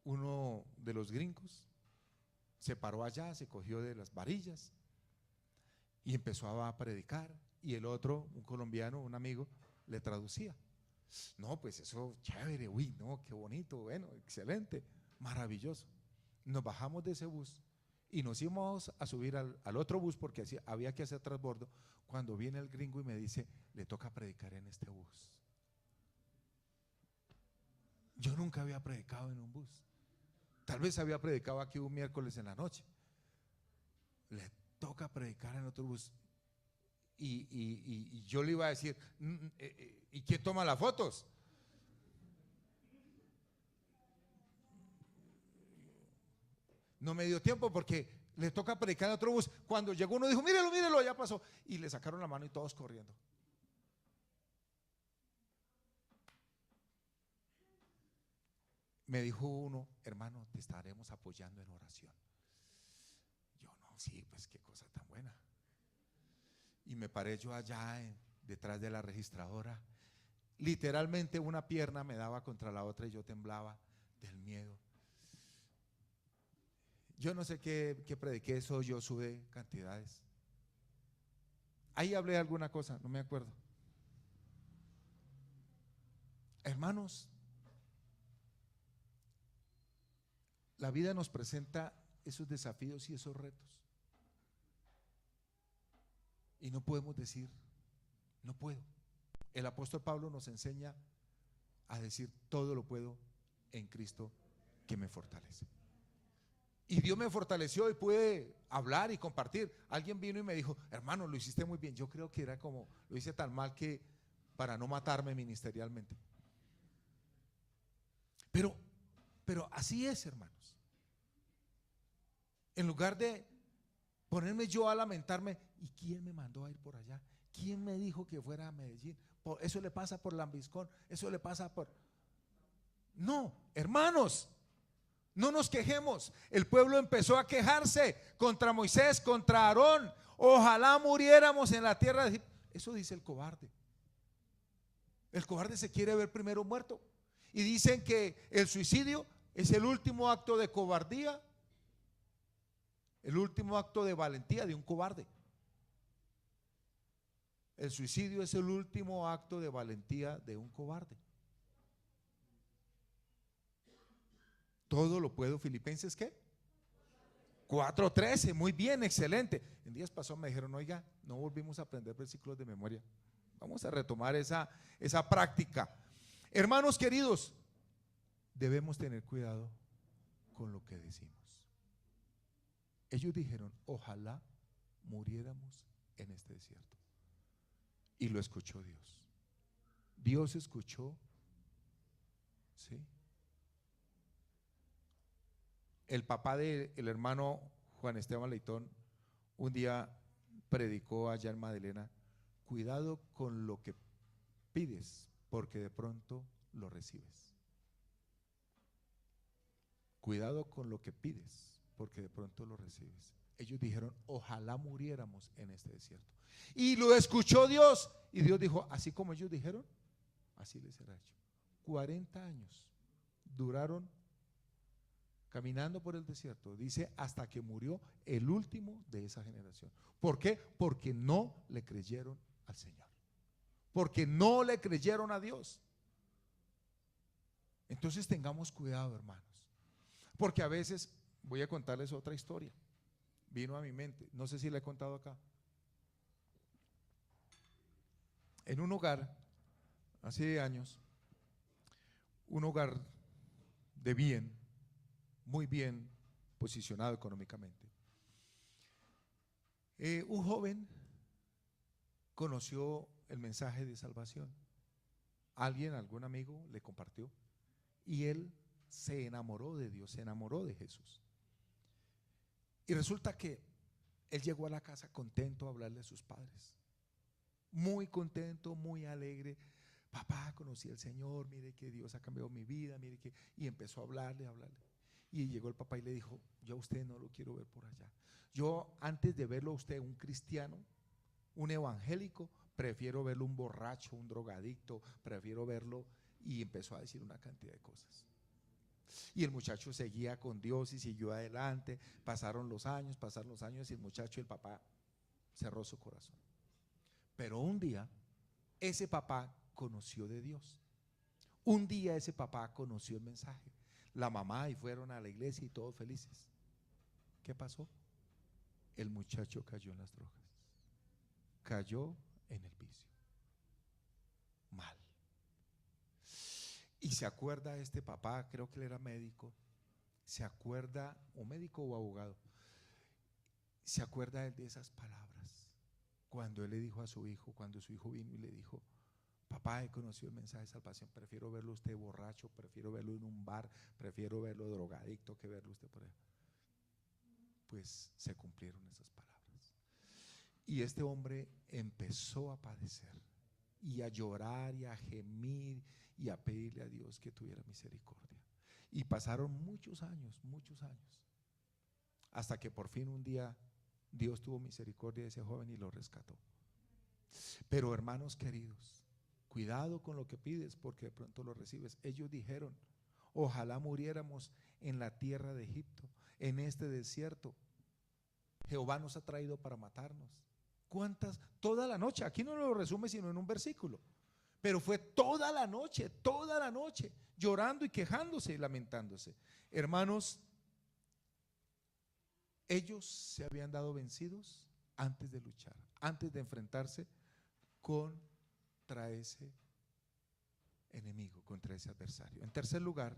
uno de los gringos se paró allá, se cogió de las varillas y empezó a predicar, y el otro, un colombiano, un amigo, le traducía. No, pues eso, chévere, uy, no, qué bonito, bueno, excelente, maravilloso. Nos bajamos de ese bus y nos íbamos a subir al otro bus porque había que hacer transbordo, cuando viene el gringo y me dice: le toca predicar en este bus. Yo nunca había predicado en un bus, tal vez había predicado aquí un miércoles en la noche. Le toca predicar en otro bus. Y yo le iba a decir: ¿y quién toma las fotos? No me dio tiempo porque le toca predicar en otro bus. Cuando llegó uno dijo: mírelo, ya pasó. Y le sacaron la mano y todos corriendo. Me dijo uno: hermano, te estaremos apoyando en oración. Yo: no, sí, pues qué cosa tan buena. Y me paré yo allá detrás de la registradora. Literalmente una pierna me daba contra la otra y yo temblaba del miedo. Yo no sé qué prediqué, eso yo sudé cantidades. Ahí hablé alguna cosa, no me acuerdo. Hermanos, la vida nos presenta esos desafíos y esos retos. Y no podemos decir: no puedo. El apóstol Pablo nos enseña a decir: todo lo puedo en Cristo que me fortalece. Y Dios me fortaleció y pude hablar y compartir. Alguien vino y me dijo: hermano, lo hiciste muy bien. Yo creo que era como, lo hice tan mal que para no matarme ministerialmente. Pero así es, hermanos. En lugar de ponerme yo a lamentarme: ¿y quién me mandó a ir por allá? ¿Quién me dijo que fuera a Medellín? Eso le pasa por lambiscón, eso le pasa por… No, hermanos, No nos quejemos. El pueblo empezó a quejarse contra Moisés, contra Aarón. Ojalá muriéramos en la tierra de Egipto. Eso dice el cobarde. El cobarde se quiere ver primero muerto. Y dicen que el suicidio es el último acto de cobardía, el último acto de valentía de un cobarde. El suicidio es el último acto de valentía de un cobarde. Todo lo puedo. Filipenses, ¿qué? 4:13, muy bien, excelente. En días pasados me dijeron, oiga, no volvimos a aprender versículos de memoria. Vamos a retomar esa práctica. Hermanos queridos, debemos tener cuidado con lo que decimos. Ellos dijeron, ojalá muriéramos en este desierto. Y lo escuchó Dios. Dios escuchó, ¿sí? El papá del hermano Juan Esteban Leitón un día predicó allá en Magdalena: cuidado con lo que pides, porque de pronto lo recibes. Cuidado con lo que pides, porque de pronto lo recibes. Ellos dijeron, ojalá muriéramos en este desierto. Y lo escuchó Dios. Y Dios dijo, así como ellos dijeron, así les será hecho. 40 años duraron caminando por el desierto, dice, hasta que murió el último de esa generación. ¿Por qué? Porque no le creyeron al Señor, porque no le creyeron a Dios. Entonces tengamos cuidado, hermanos, porque a veces, voy a contarles otra historia, vino a mi mente, no sé si la he contado acá. En un hogar, hace años, un hogar de bien, muy bien posicionado económicamente, un joven conoció el mensaje de salvación. Alguien, algún amigo le compartió y él se enamoró de Dios, se enamoró de Jesús. Y resulta que él llegó a la casa contento a hablarle a sus padres, muy contento, muy alegre. Papá, conocí al Señor, mire que Dios ha cambiado mi vida, mire que… Y empezó a hablarle. Y llegó el papá y le dijo, yo a usted no lo quiero ver por allá. Yo, antes de verlo a usted un cristiano, un evangélico, prefiero verlo un borracho, un drogadicto, prefiero verlo. Y empezó a decir una cantidad de cosas. Y el muchacho seguía con Dios y siguió adelante. Pasaron los años y el muchacho, el papá, cerró su corazón. Pero un día, ese papá conoció de Dios. Un día ese papá conoció el mensaje. La mamá y fueron a la iglesia y todos felices. ¿Qué pasó? El muchacho cayó en las drogas, cayó en el vicio, mal. Y se acuerda este papá, creo que él era médico, se acuerda, o médico o abogado, se acuerda él de esas palabras, cuando él le dijo a su hijo, cuando su hijo vino y le dijo, papá, he conocido el mensaje de salvación, prefiero verlo usted borracho, prefiero verlo en un bar, prefiero verlo drogadicto que verlo usted por ahí. Pues se cumplieron esas palabras. Y este hombre empezó a padecer y a llorar y a gemir y a pedirle a Dios que tuviera misericordia. Y pasaron muchos años, hasta que por fin un día Dios tuvo misericordia de ese joven y lo rescató. Pero hermanos queridos, cuidado con lo que pides, porque de pronto lo recibes. Ellos dijeron, ojalá muriéramos en la tierra de Egipto, en este desierto. Jehová nos ha traído para matarnos. ¿Cuántas? Toda la noche. Aquí no lo resume sino en un versículo, pero fue toda la noche, llorando y quejándose y lamentándose. Hermanos, ellos se habían dado vencidos antes de luchar, antes de enfrentarse contra ese enemigo, contra ese adversario. En tercer lugar,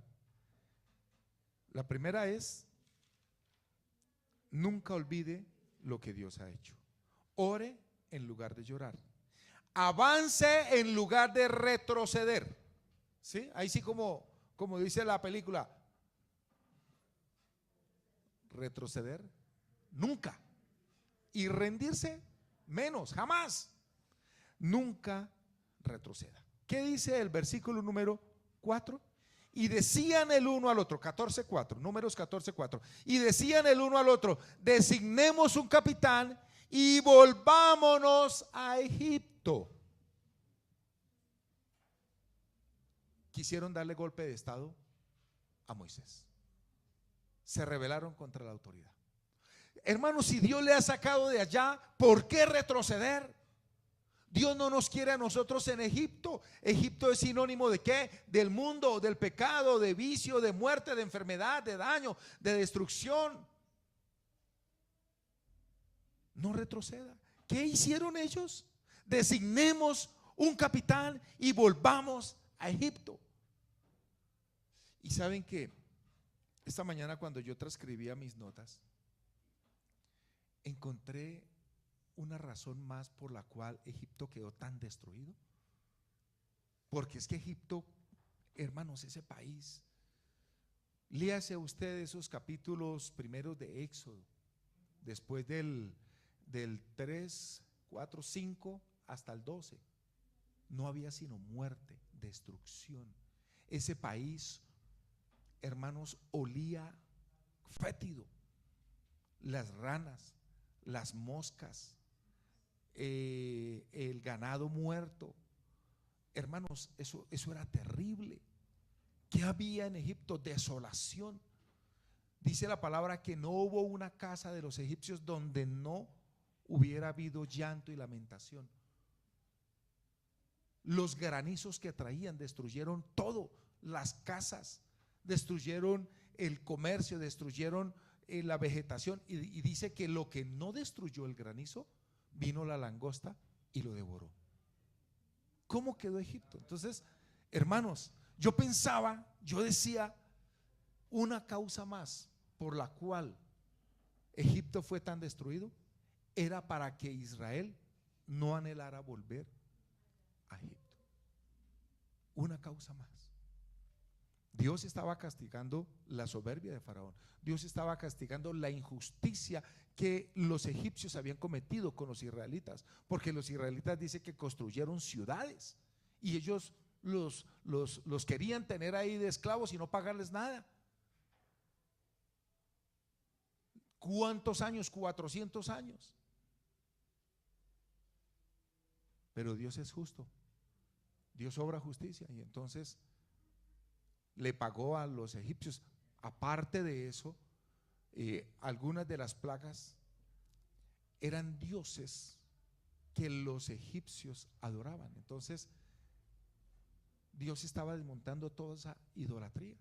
la primera es: nunca olvide lo que Dios ha hecho. Ore en lugar de llorar. Avance en lugar de retroceder. ¿Sí? Ahí sí como dice la película, retroceder nunca. Y rendirse menos, jamás. Nunca retroceda. ¿Qué dice el versículo número 4? Y decían el uno al otro, 14:4, Números 14:4, y decían el uno al otro: designemos un capitán y volvámonos a Egipto. Quisieron darle golpe de estado a Moisés. Se rebelaron contra la autoridad. Hermanos, si Dios le ha sacado de allá, ¿por qué retroceder? Dios no nos quiere a nosotros en Egipto. Egipto es sinónimo ¿de qué? Del mundo, del pecado, de vicio, de muerte, de enfermedad, de daño, de destrucción. No retroceda. ¿Qué hicieron ellos? Designemos un capitán y volvamos a Egipto. Y saben que esta mañana, cuando yo transcribía mis notas, encontré una razón más por la cual Egipto quedó tan destruido. Porque es que Egipto, hermanos, ese país, léase usted esos capítulos primeros de Éxodo, después del 3, 4, 5 hasta el 12, no había sino muerte, destrucción. Ese país, hermanos, olía fétido. Las ranas, las moscas, el ganado muerto. Hermanos, eso era terrible. ¿Qué había en Egipto? Desolación. Dice la palabra que no hubo una casa de los egipcios donde no hubiera habido llanto y lamentación. Los granizos que traían destruyeron todo, las casas, destruyeron el comercio, destruyeron la vegetación, y dice que lo que no destruyó el granizo, vino la langosta y lo devoró. ¿Cómo quedó Egipto? Entonces, hermanos, yo decía, una causa más por la cual Egipto fue tan destruido era para que Israel no anhelara volver a Egipto. Una causa más. Dios estaba castigando la soberbia de Faraón. Dios estaba castigando la injusticia que los egipcios habían cometido con los israelitas, porque los israelitas dice que construyeron ciudades y ellos los querían tener ahí de esclavos y no pagarles nada. ¿Cuántos años? 400 años. Pero Dios es justo. Dios obra justicia, y entonces le pagó a los egipcios. Aparte de eso, algunas de las plagas eran dioses que los egipcios adoraban. Entonces Dios estaba desmontando toda esa idolatría.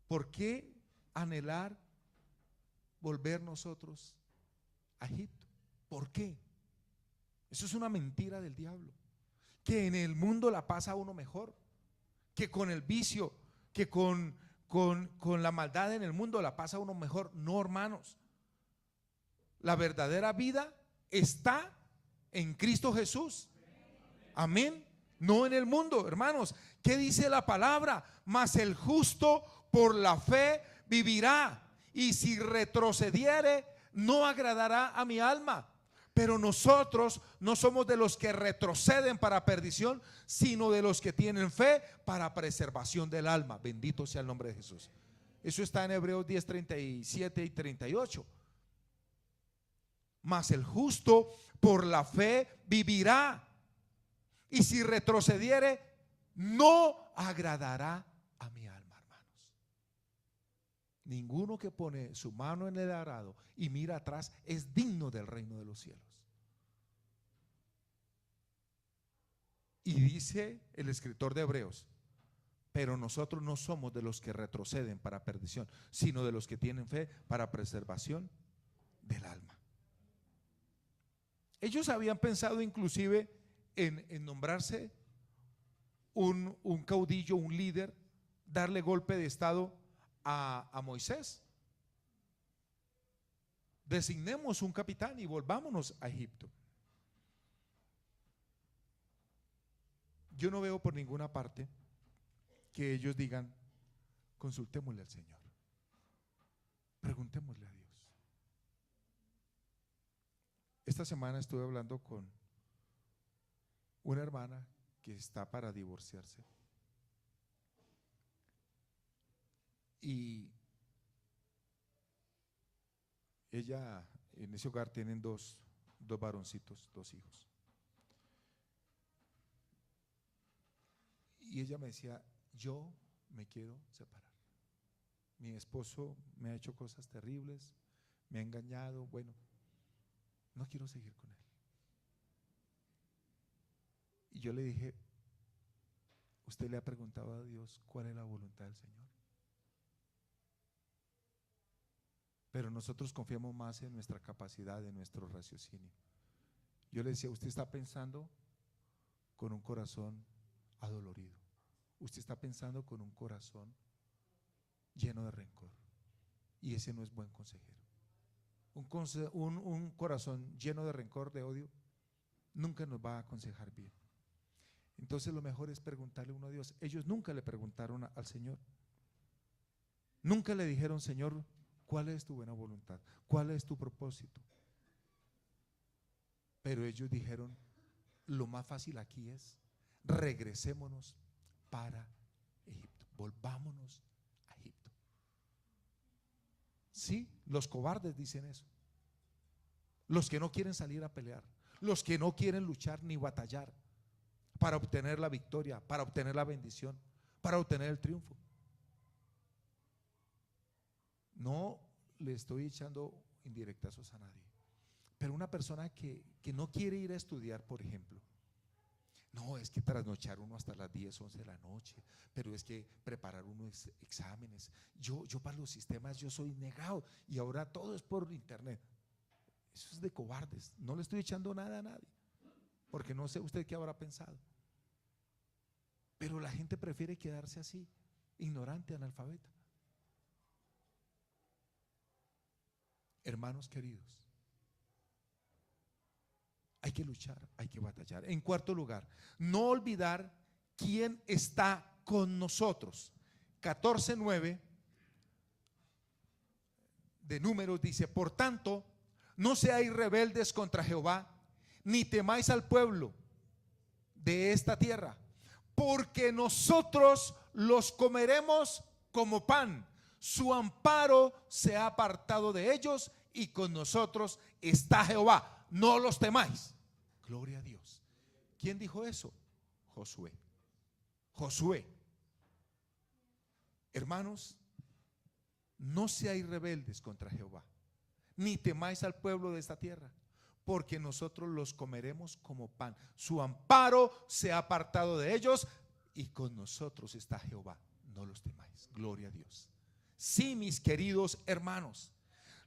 ¿Por qué anhelar volver nosotros a Egipto? ¿Por qué? Eso es una mentira del diablo. Que en el mundo la pasa uno mejor, que con el vicio, que con la maldad en el mundo la pasa uno mejor. No, hermanos. La verdadera vida está en Cristo Jesús. Amén. No en el mundo, hermanos. ¿Qué dice la palabra? Mas el justo por la fe vivirá, y si retrocediere, no agradará a mi alma. Pero nosotros no somos de los que retroceden para perdición, sino de los que tienen fe para preservación del alma. Bendito sea el nombre de Jesús. Eso está en Hebreos 10, 37 y 38. Mas el justo por la fe vivirá, y si retrocediere, no agradará a mi alma, hermanos. Ninguno que pone su mano en el arado y mira atrás es digno del reino de los cielos. Y dice el escritor de Hebreos: pero nosotros no somos de los que retroceden para perdición, sino de los que tienen fe para preservación del alma. Ellos habían pensado inclusive en nombrarse un caudillo, un líder, darle golpe de estado a Moisés. Designemos un capitán y volvámonos a Egipto. Yo no veo por ninguna parte que ellos digan: consultémosle al Señor, preguntémosle a Dios. Esta semana estuve hablando con una hermana que está para divorciarse, Y ella, en ese hogar tienen dos varoncitos, dos hijos. Y ella me decía, yo me quiero separar. Mi esposo me ha hecho cosas terribles, me ha engañado, bueno, no quiero seguir con él. Y yo le dije, ¿usted le ha preguntado a Dios cuál es la voluntad del Señor? Pero nosotros confiamos más en nuestra capacidad, en nuestro raciocinio. Yo le decía, usted está pensando con un corazón adolorido. Usted está pensando con un corazón lleno de rencor. Y ese no es buen consejero. Un corazón lleno de rencor, de odio, nunca nos va a aconsejar bien. Entonces lo mejor es preguntarle uno a Dios. Ellos nunca le preguntaron al Señor. Nunca le dijeron, Señor, ¿cuál es tu buena voluntad? ¿Cuál es tu propósito? Pero ellos dijeron, lo más fácil aquí es, regresémonos para Egipto. Volvámonos a Egipto. Sí, los cobardes dicen eso. Los que no quieren salir a pelear, los que no quieren luchar ni batallar para obtener la victoria, para obtener la bendición, para obtener el triunfo. No le estoy echando indirectazos a nadie, pero una persona que no quiere ir a estudiar, por ejemplo, no, es que trasnochar uno hasta las 10, 11 de la noche, pero es que preparar unos exámenes, yo para los sistemas yo soy negado y ahora todo es por internet. Eso es de cobardes. No le estoy echando nada a nadie, porque no sé usted qué habrá pensado, pero la gente prefiere quedarse así, ignorante, analfabeta. Hermanos queridos, hay que luchar, hay que batallar. En cuarto lugar, no olvidar quién está con nosotros. 14:9 de Números dice: por tanto, no seáis rebeldes contra Jehová, ni temáis al pueblo de esta tierra, porque nosotros los comeremos como pan. Su amparo se ha apartado de ellos y con nosotros está Jehová. No los temáis. Gloria a Dios. ¿Quién dijo eso? Josué. Josué. Hermanos, no seáis rebeldes contra Jehová, ni temáis al pueblo de esta tierra, porque nosotros los comeremos como pan. Su amparo se ha apartado de ellos y con nosotros está Jehová. No los temáis. Gloria a Dios. Sí, mis queridos hermanos,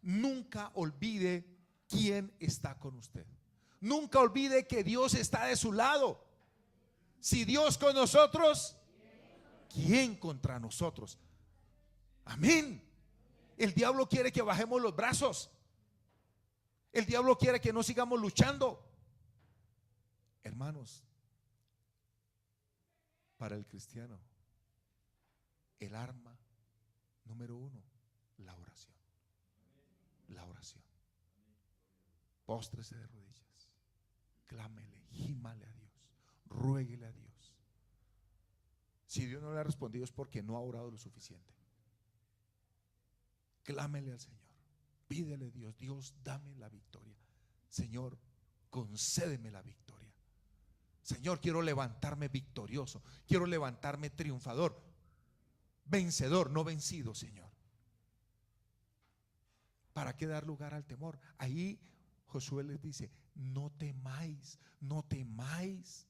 nunca olvide quién está con usted. Nunca olvide que Dios está de su lado. Si Dios con nosotros, ¿quién contra nosotros? Amén. El diablo quiere que bajemos los brazos. El diablo quiere que no sigamos luchando. Hermanos, para el cristiano, el arma número uno, la oración. La oración. Póstrese de rodillas, clámele, gímale a Dios, ruéguele a Dios. Si Dios no le ha respondido es porque no ha orado lo suficiente. Clámele al Señor, pídele a Dios: Dios, dame la victoria. Señor, concédeme la victoria. Señor, quiero levantarme victorioso, quiero levantarme triunfador, vencedor, no vencido, Señor. ¿Para qué dar lugar al temor? Ahí Josué les dice: no temáis, no temáis.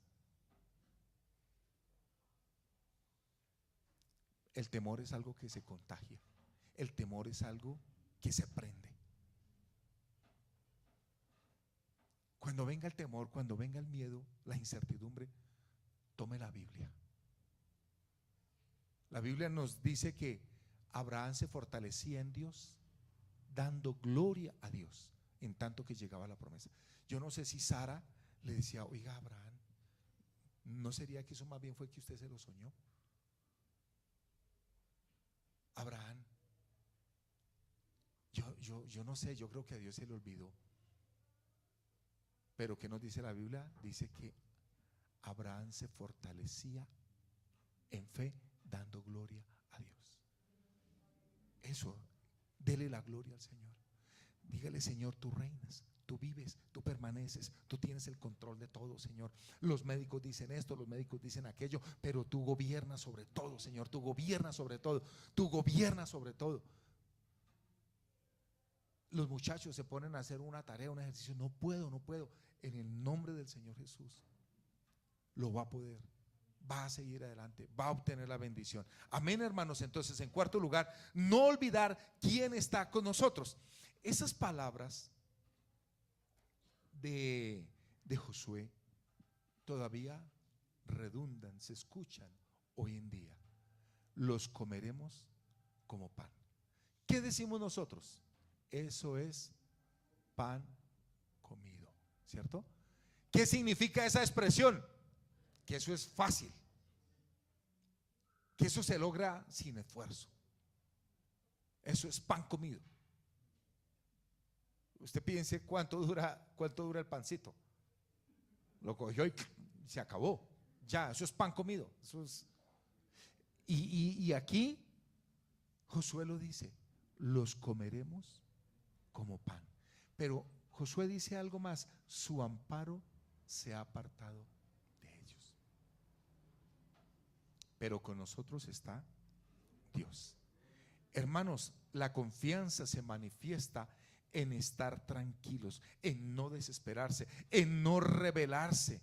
El temor es algo que se contagia. El temor es algo que se aprende. Cuando venga el temor, cuando venga el miedo, la incertidumbre, tome la Biblia. La Biblia nos dice que Abraham se fortalecía en Dios, dando gloria a Dios, en tanto que llegaba la promesa. Yo no sé si Sara le decía: oiga, Abraham, ¿no sería que eso más bien fue que usted se lo soñó? Abraham, yo no sé, yo creo que a Dios se le olvidó. Pero ¿qué nos dice la Biblia? Dice que Abraham se fortalecía en fe, dando gloria a Dios. Eso, dele la gloria al Señor. Dígale: Señor, tú reinas, tú vives, tú permaneces, tú tienes el control de todo, Señor. Los médicos dicen esto, los médicos dicen aquello, pero tú gobiernas sobre todo, Señor. Tú gobiernas sobre todo, tú gobiernas sobre todo. Los muchachos se ponen a hacer una tarea, un ejercicio: no puedo, no puedo. En el nombre del Señor Jesús lo va a poder, va a seguir adelante, va a obtener la bendición. Amén, hermanos. Entonces, en cuarto lugar, no olvidar quién está con nosotros. Esas palabras de Josué todavía redundan, se escuchan hoy en día. Los comeremos como pan. ¿Qué decimos nosotros? Eso es pan comido, ¿cierto? ¿Qué significa esa expresión? Que eso es fácil, que eso se logra sin esfuerzo. Eso es pan comido. Usted piense cuánto dura el pancito. Lo cogió y se acabó. Ya, eso es pan comido. Eso es. Y aquí Josué lo dice: los comeremos como pan. Pero Josué dice algo más: su amparo se ha apartado de ellos. Pero con nosotros está Dios. Hermanos, la confianza se manifiesta en estar tranquilos, en no desesperarse, en no rebelarse.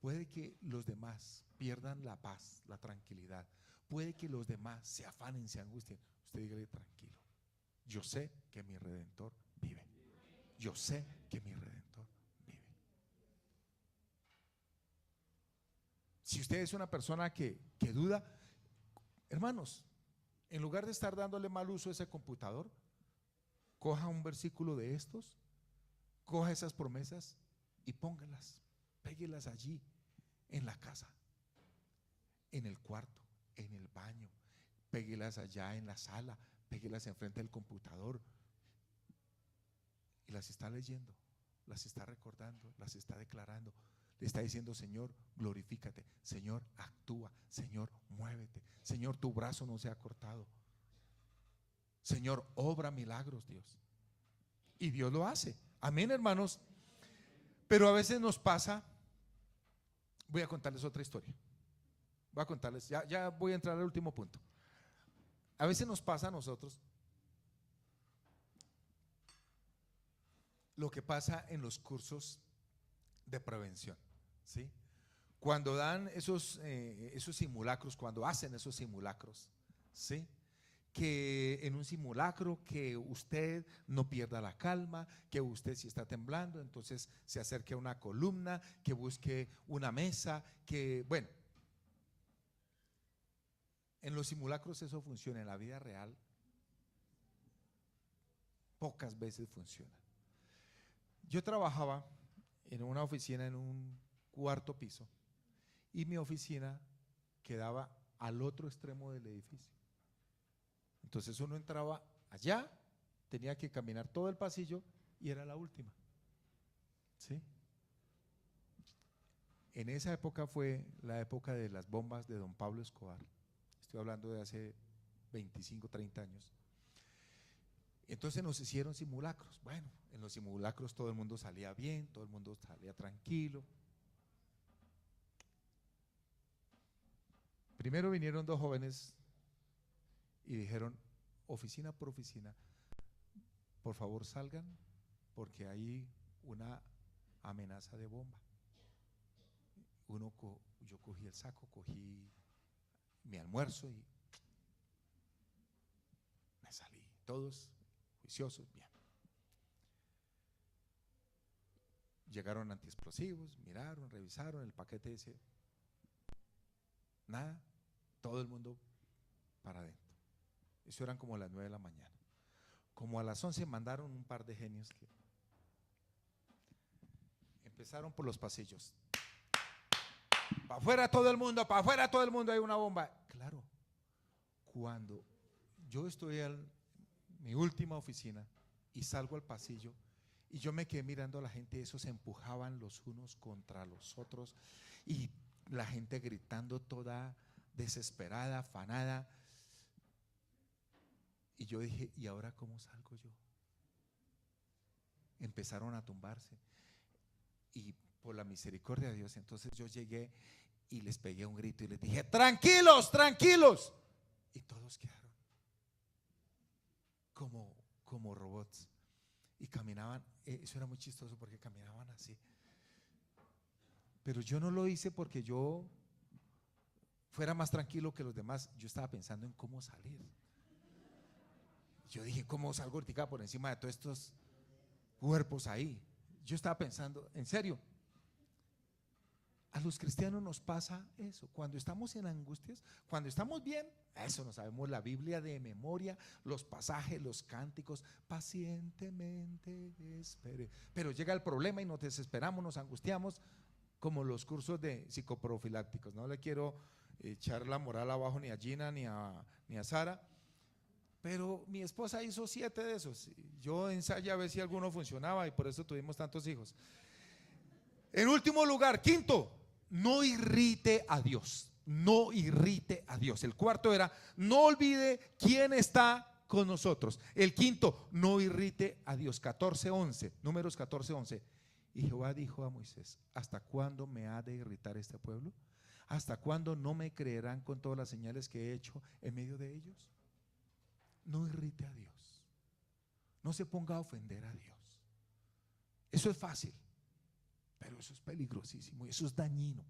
Puede que los demás pierdan la paz, la tranquilidad. Puede que los demás se afanen, se angustien. Usted dígale: tranquilo, yo sé que mi Redentor vive. Yo sé que mi Redentor vive. Si usted es una persona que duda, hermanos, en lugar de estar dándole mal uso a ese computador, coja un versículo de estos, coja esas promesas y póngalas, péguelas allí en la casa, en el cuarto, en el baño, péguelas allá en la sala, péguelas enfrente del computador, y las está leyendo, las está recordando, las está declarando. Le está diciendo: Señor, glorifícate, Señor, actúa, Señor, muévete, Señor, tu brazo no se ha cortado, Señor, obra milagros, Dios. Y Dios lo hace. Amén, hermanos. Pero a veces nos pasa. Voy a contarles otra historia. Voy a contarles, ya voy a entrar al último punto. A veces nos pasa a nosotros lo que pasa en los cursos de prevención, ¿sí? Cuando dan esos simulacros, cuando hacen esos simulacros, ¿sí? Que en un simulacro que usted no pierda la calma, que usted, si está temblando, entonces se acerque a una columna, que busque una mesa, que bueno, en los simulacros eso funciona. En la vida real pocas veces funciona. Yo trabajaba en una oficina en un cuarto piso y mi oficina quedaba al otro extremo del edificio. Entonces uno entraba allá, tenía que caminar todo el pasillo y era la última, ¿sí? En esa época fue la época de las bombas de don Pablo Escobar. Estoy hablando de hace 25, 30 años. Entonces nos hicieron simulacros. Bueno, en los simulacros todo el mundo salía bien, todo el mundo salía tranquilo. Primero vinieron dos jóvenes y dijeron: oficina por oficina, por favor salgan porque hay una amenaza de bomba. Yo cogí el saco, cogí mi almuerzo y me salí. Todos juiciosos, bien. Llegaron antiexplosivos, miraron, revisaron el paquete, ese, nada, todo el mundo para adentro. Eso eran como las 9 de la mañana. Como a las 11 mandaron un par de genios que empezaron por los pasillos. Para afuera todo el mundo, para afuera todo el mundo, hay una bomba. Claro, cuando yo estoy en mi última oficina y salgo al pasillo y yo me quedé mirando a la gente, esos se empujaban los unos contra los otros y la gente gritando toda desesperada, afanada. Y yo dije, ¿y ahora cómo salgo yo? Empezaron a tumbarse. Y por la misericordia de Dios, entonces yo llegué y les pegué un grito y les dije, tranquilos, tranquilos. Y todos quedaron como robots. Y caminaban, eso era muy chistoso porque caminaban así. Pero yo no lo hice porque yo fuera más tranquilo que los demás. Yo estaba pensando en cómo salir. Yo dije, ¿cómo salgo ahorita por encima de todos estos cuerpos ahí? Yo estaba pensando, en serio, a los cristianos nos pasa eso. Cuando estamos en angustias, cuando estamos bien, eso no sabemos la Biblia de memoria, los pasajes, los cánticos, pacientemente espere. Pero llega el problema y nos desesperamos, nos angustiamos, como los cursos de psicoprofilácticos. No le quiero echar la moral abajo ni a Gina ni a Sara, pero mi esposa hizo 7 de esos. Yo ensayé a ver si alguno funcionaba y por eso tuvimos tantos hijos. En último lugar, quinto, no irrite a Dios. No irrite a Dios. El cuarto era, no olvide quién está con nosotros. El quinto, no irrite a Dios. 14:11, Números 14:11. Y Jehová dijo a Moisés, ¿hasta cuándo me ha de irritar este pueblo? ¿Hasta cuándo no me creerán con todas las señales que he hecho en medio de ellos? No irrite a Dios. No se ponga a ofender a Dios. Eso es fácil, pero eso es peligrosísimo y eso es dañino.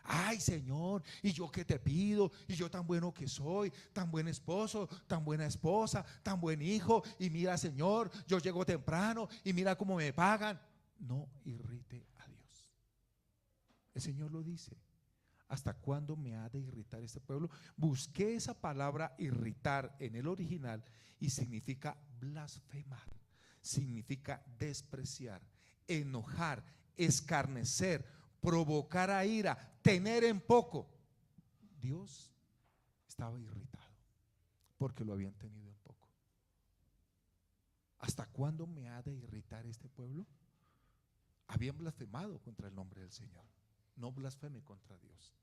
Ay, Señor, y yo qué te pido, y yo tan bueno que soy, tan buen esposo, tan buena esposa, tan buen hijo, y mira, Señor, yo llego temprano y mira cómo me pagan. No irrite a Dios. El Señor lo dice. ¿Hasta cuándo me ha de irritar este pueblo? Busqué esa palabra irritar en el original y significa blasfemar, significa despreciar, enojar, escarnecer, provocar a ira, tener en poco. Dios estaba irritado porque lo habían tenido en poco. ¿Hasta cuándo me ha de irritar este pueblo? Habían blasfemado contra el nombre del Señor. No blasfeme contra Dios.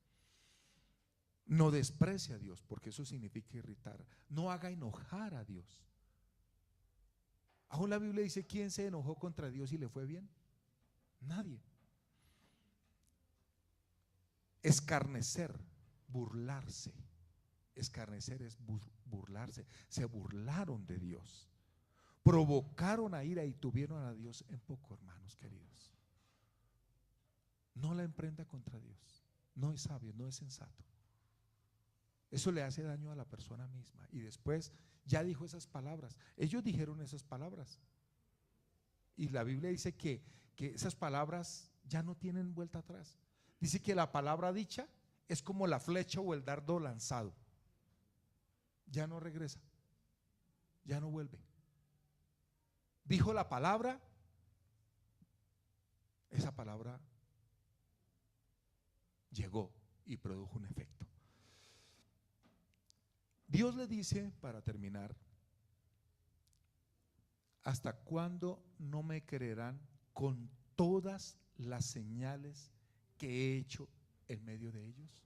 No desprecie a Dios, porque eso significa irritar. No haga enojar a Dios. Aún la Biblia dice, ¿quién se enojó contra Dios y le fue bien? Nadie. Escarnecer, burlarse. Escarnecer es burlarse. Se burlaron de Dios. Provocaron a ira y tuvieron a Dios en poco, hermanos queridos. No la emprenda contra Dios. No es sabio, no es sensato. Eso le hace daño a la persona misma. Y después ya dijo esas palabras. Ellos dijeron esas palabras. Y la Biblia dice que esas palabras ya no tienen vuelta atrás. Dice que la palabra dicha es como la flecha o el dardo lanzado. Ya no regresa. Ya no vuelve. Dijo la palabra. Esa palabra llegó y produjo un efecto. Dios le dice, para terminar, ¿hasta cuándo no me creerán con todas las señales que he hecho en medio de ellos?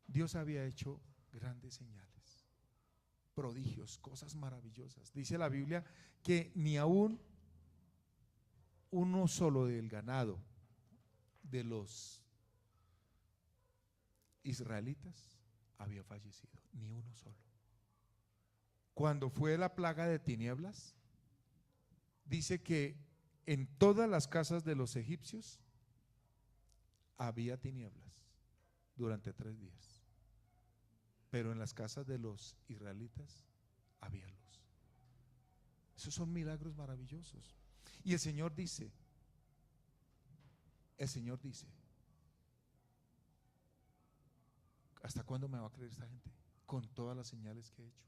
Dios había hecho grandes señales, prodigios, cosas maravillosas. Dice la Biblia que ni aún uno solo del ganado de los israelitas había fallecido, ni uno solo. Cuando fue la plaga de tinieblas, dice que en todas las casas de los egipcios había tinieblas durante 3 días, pero en las casas de los israelitas había luz. Esos son milagros maravillosos. Y el Señor dice, ¿hasta cuándo me va a creer esta gente? Con todas las señales que he hecho.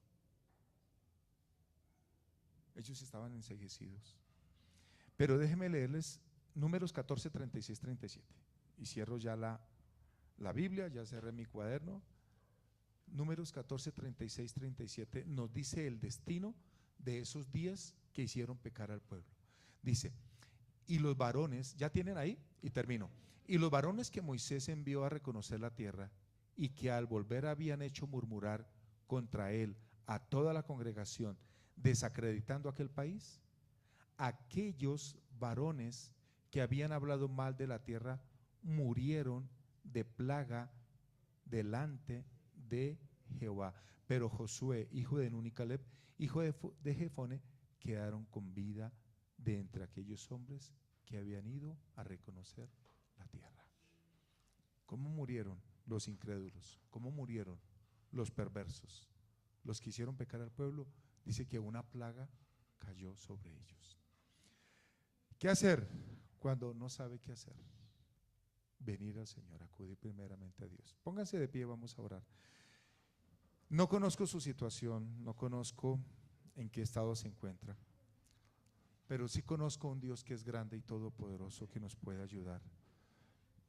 Ellos estaban enceguecidos. Pero déjenme leerles Números 14, 36, 37. Y cierro ya la Biblia, ya cerré mi cuaderno. Números 14, 36, 37 nos dice el destino de esos días que hicieron pecar al pueblo. Dice, y los varones, ya tienen ahí, y termino. Y los varones que Moisés envió a reconocer la tierra y que al volver habían hecho murmurar contra él a toda la congregación, desacreditando aquel país. Aquellos varones que habían hablado mal de la tierra murieron de plaga delante de Jehová. Pero Josué, hijo de Nun y Caleb, hijo de Jefone, quedaron con vida de entre aquellos hombres que habían ido a reconocer la tierra. ¿Cómo murieron los incrédulos? ¿Cómo murieron los perversos? Los que hicieron pecar al pueblo, dice que una plaga cayó sobre ellos. ¿Qué hacer cuando no sabe qué hacer? Venir al Señor, acudir primeramente a Dios. Pónganse de pie, vamos a orar. No conozco su situación, no conozco en qué estado se encuentra, pero sí conozco a un Dios que es grande y todopoderoso, que nos puede ayudar.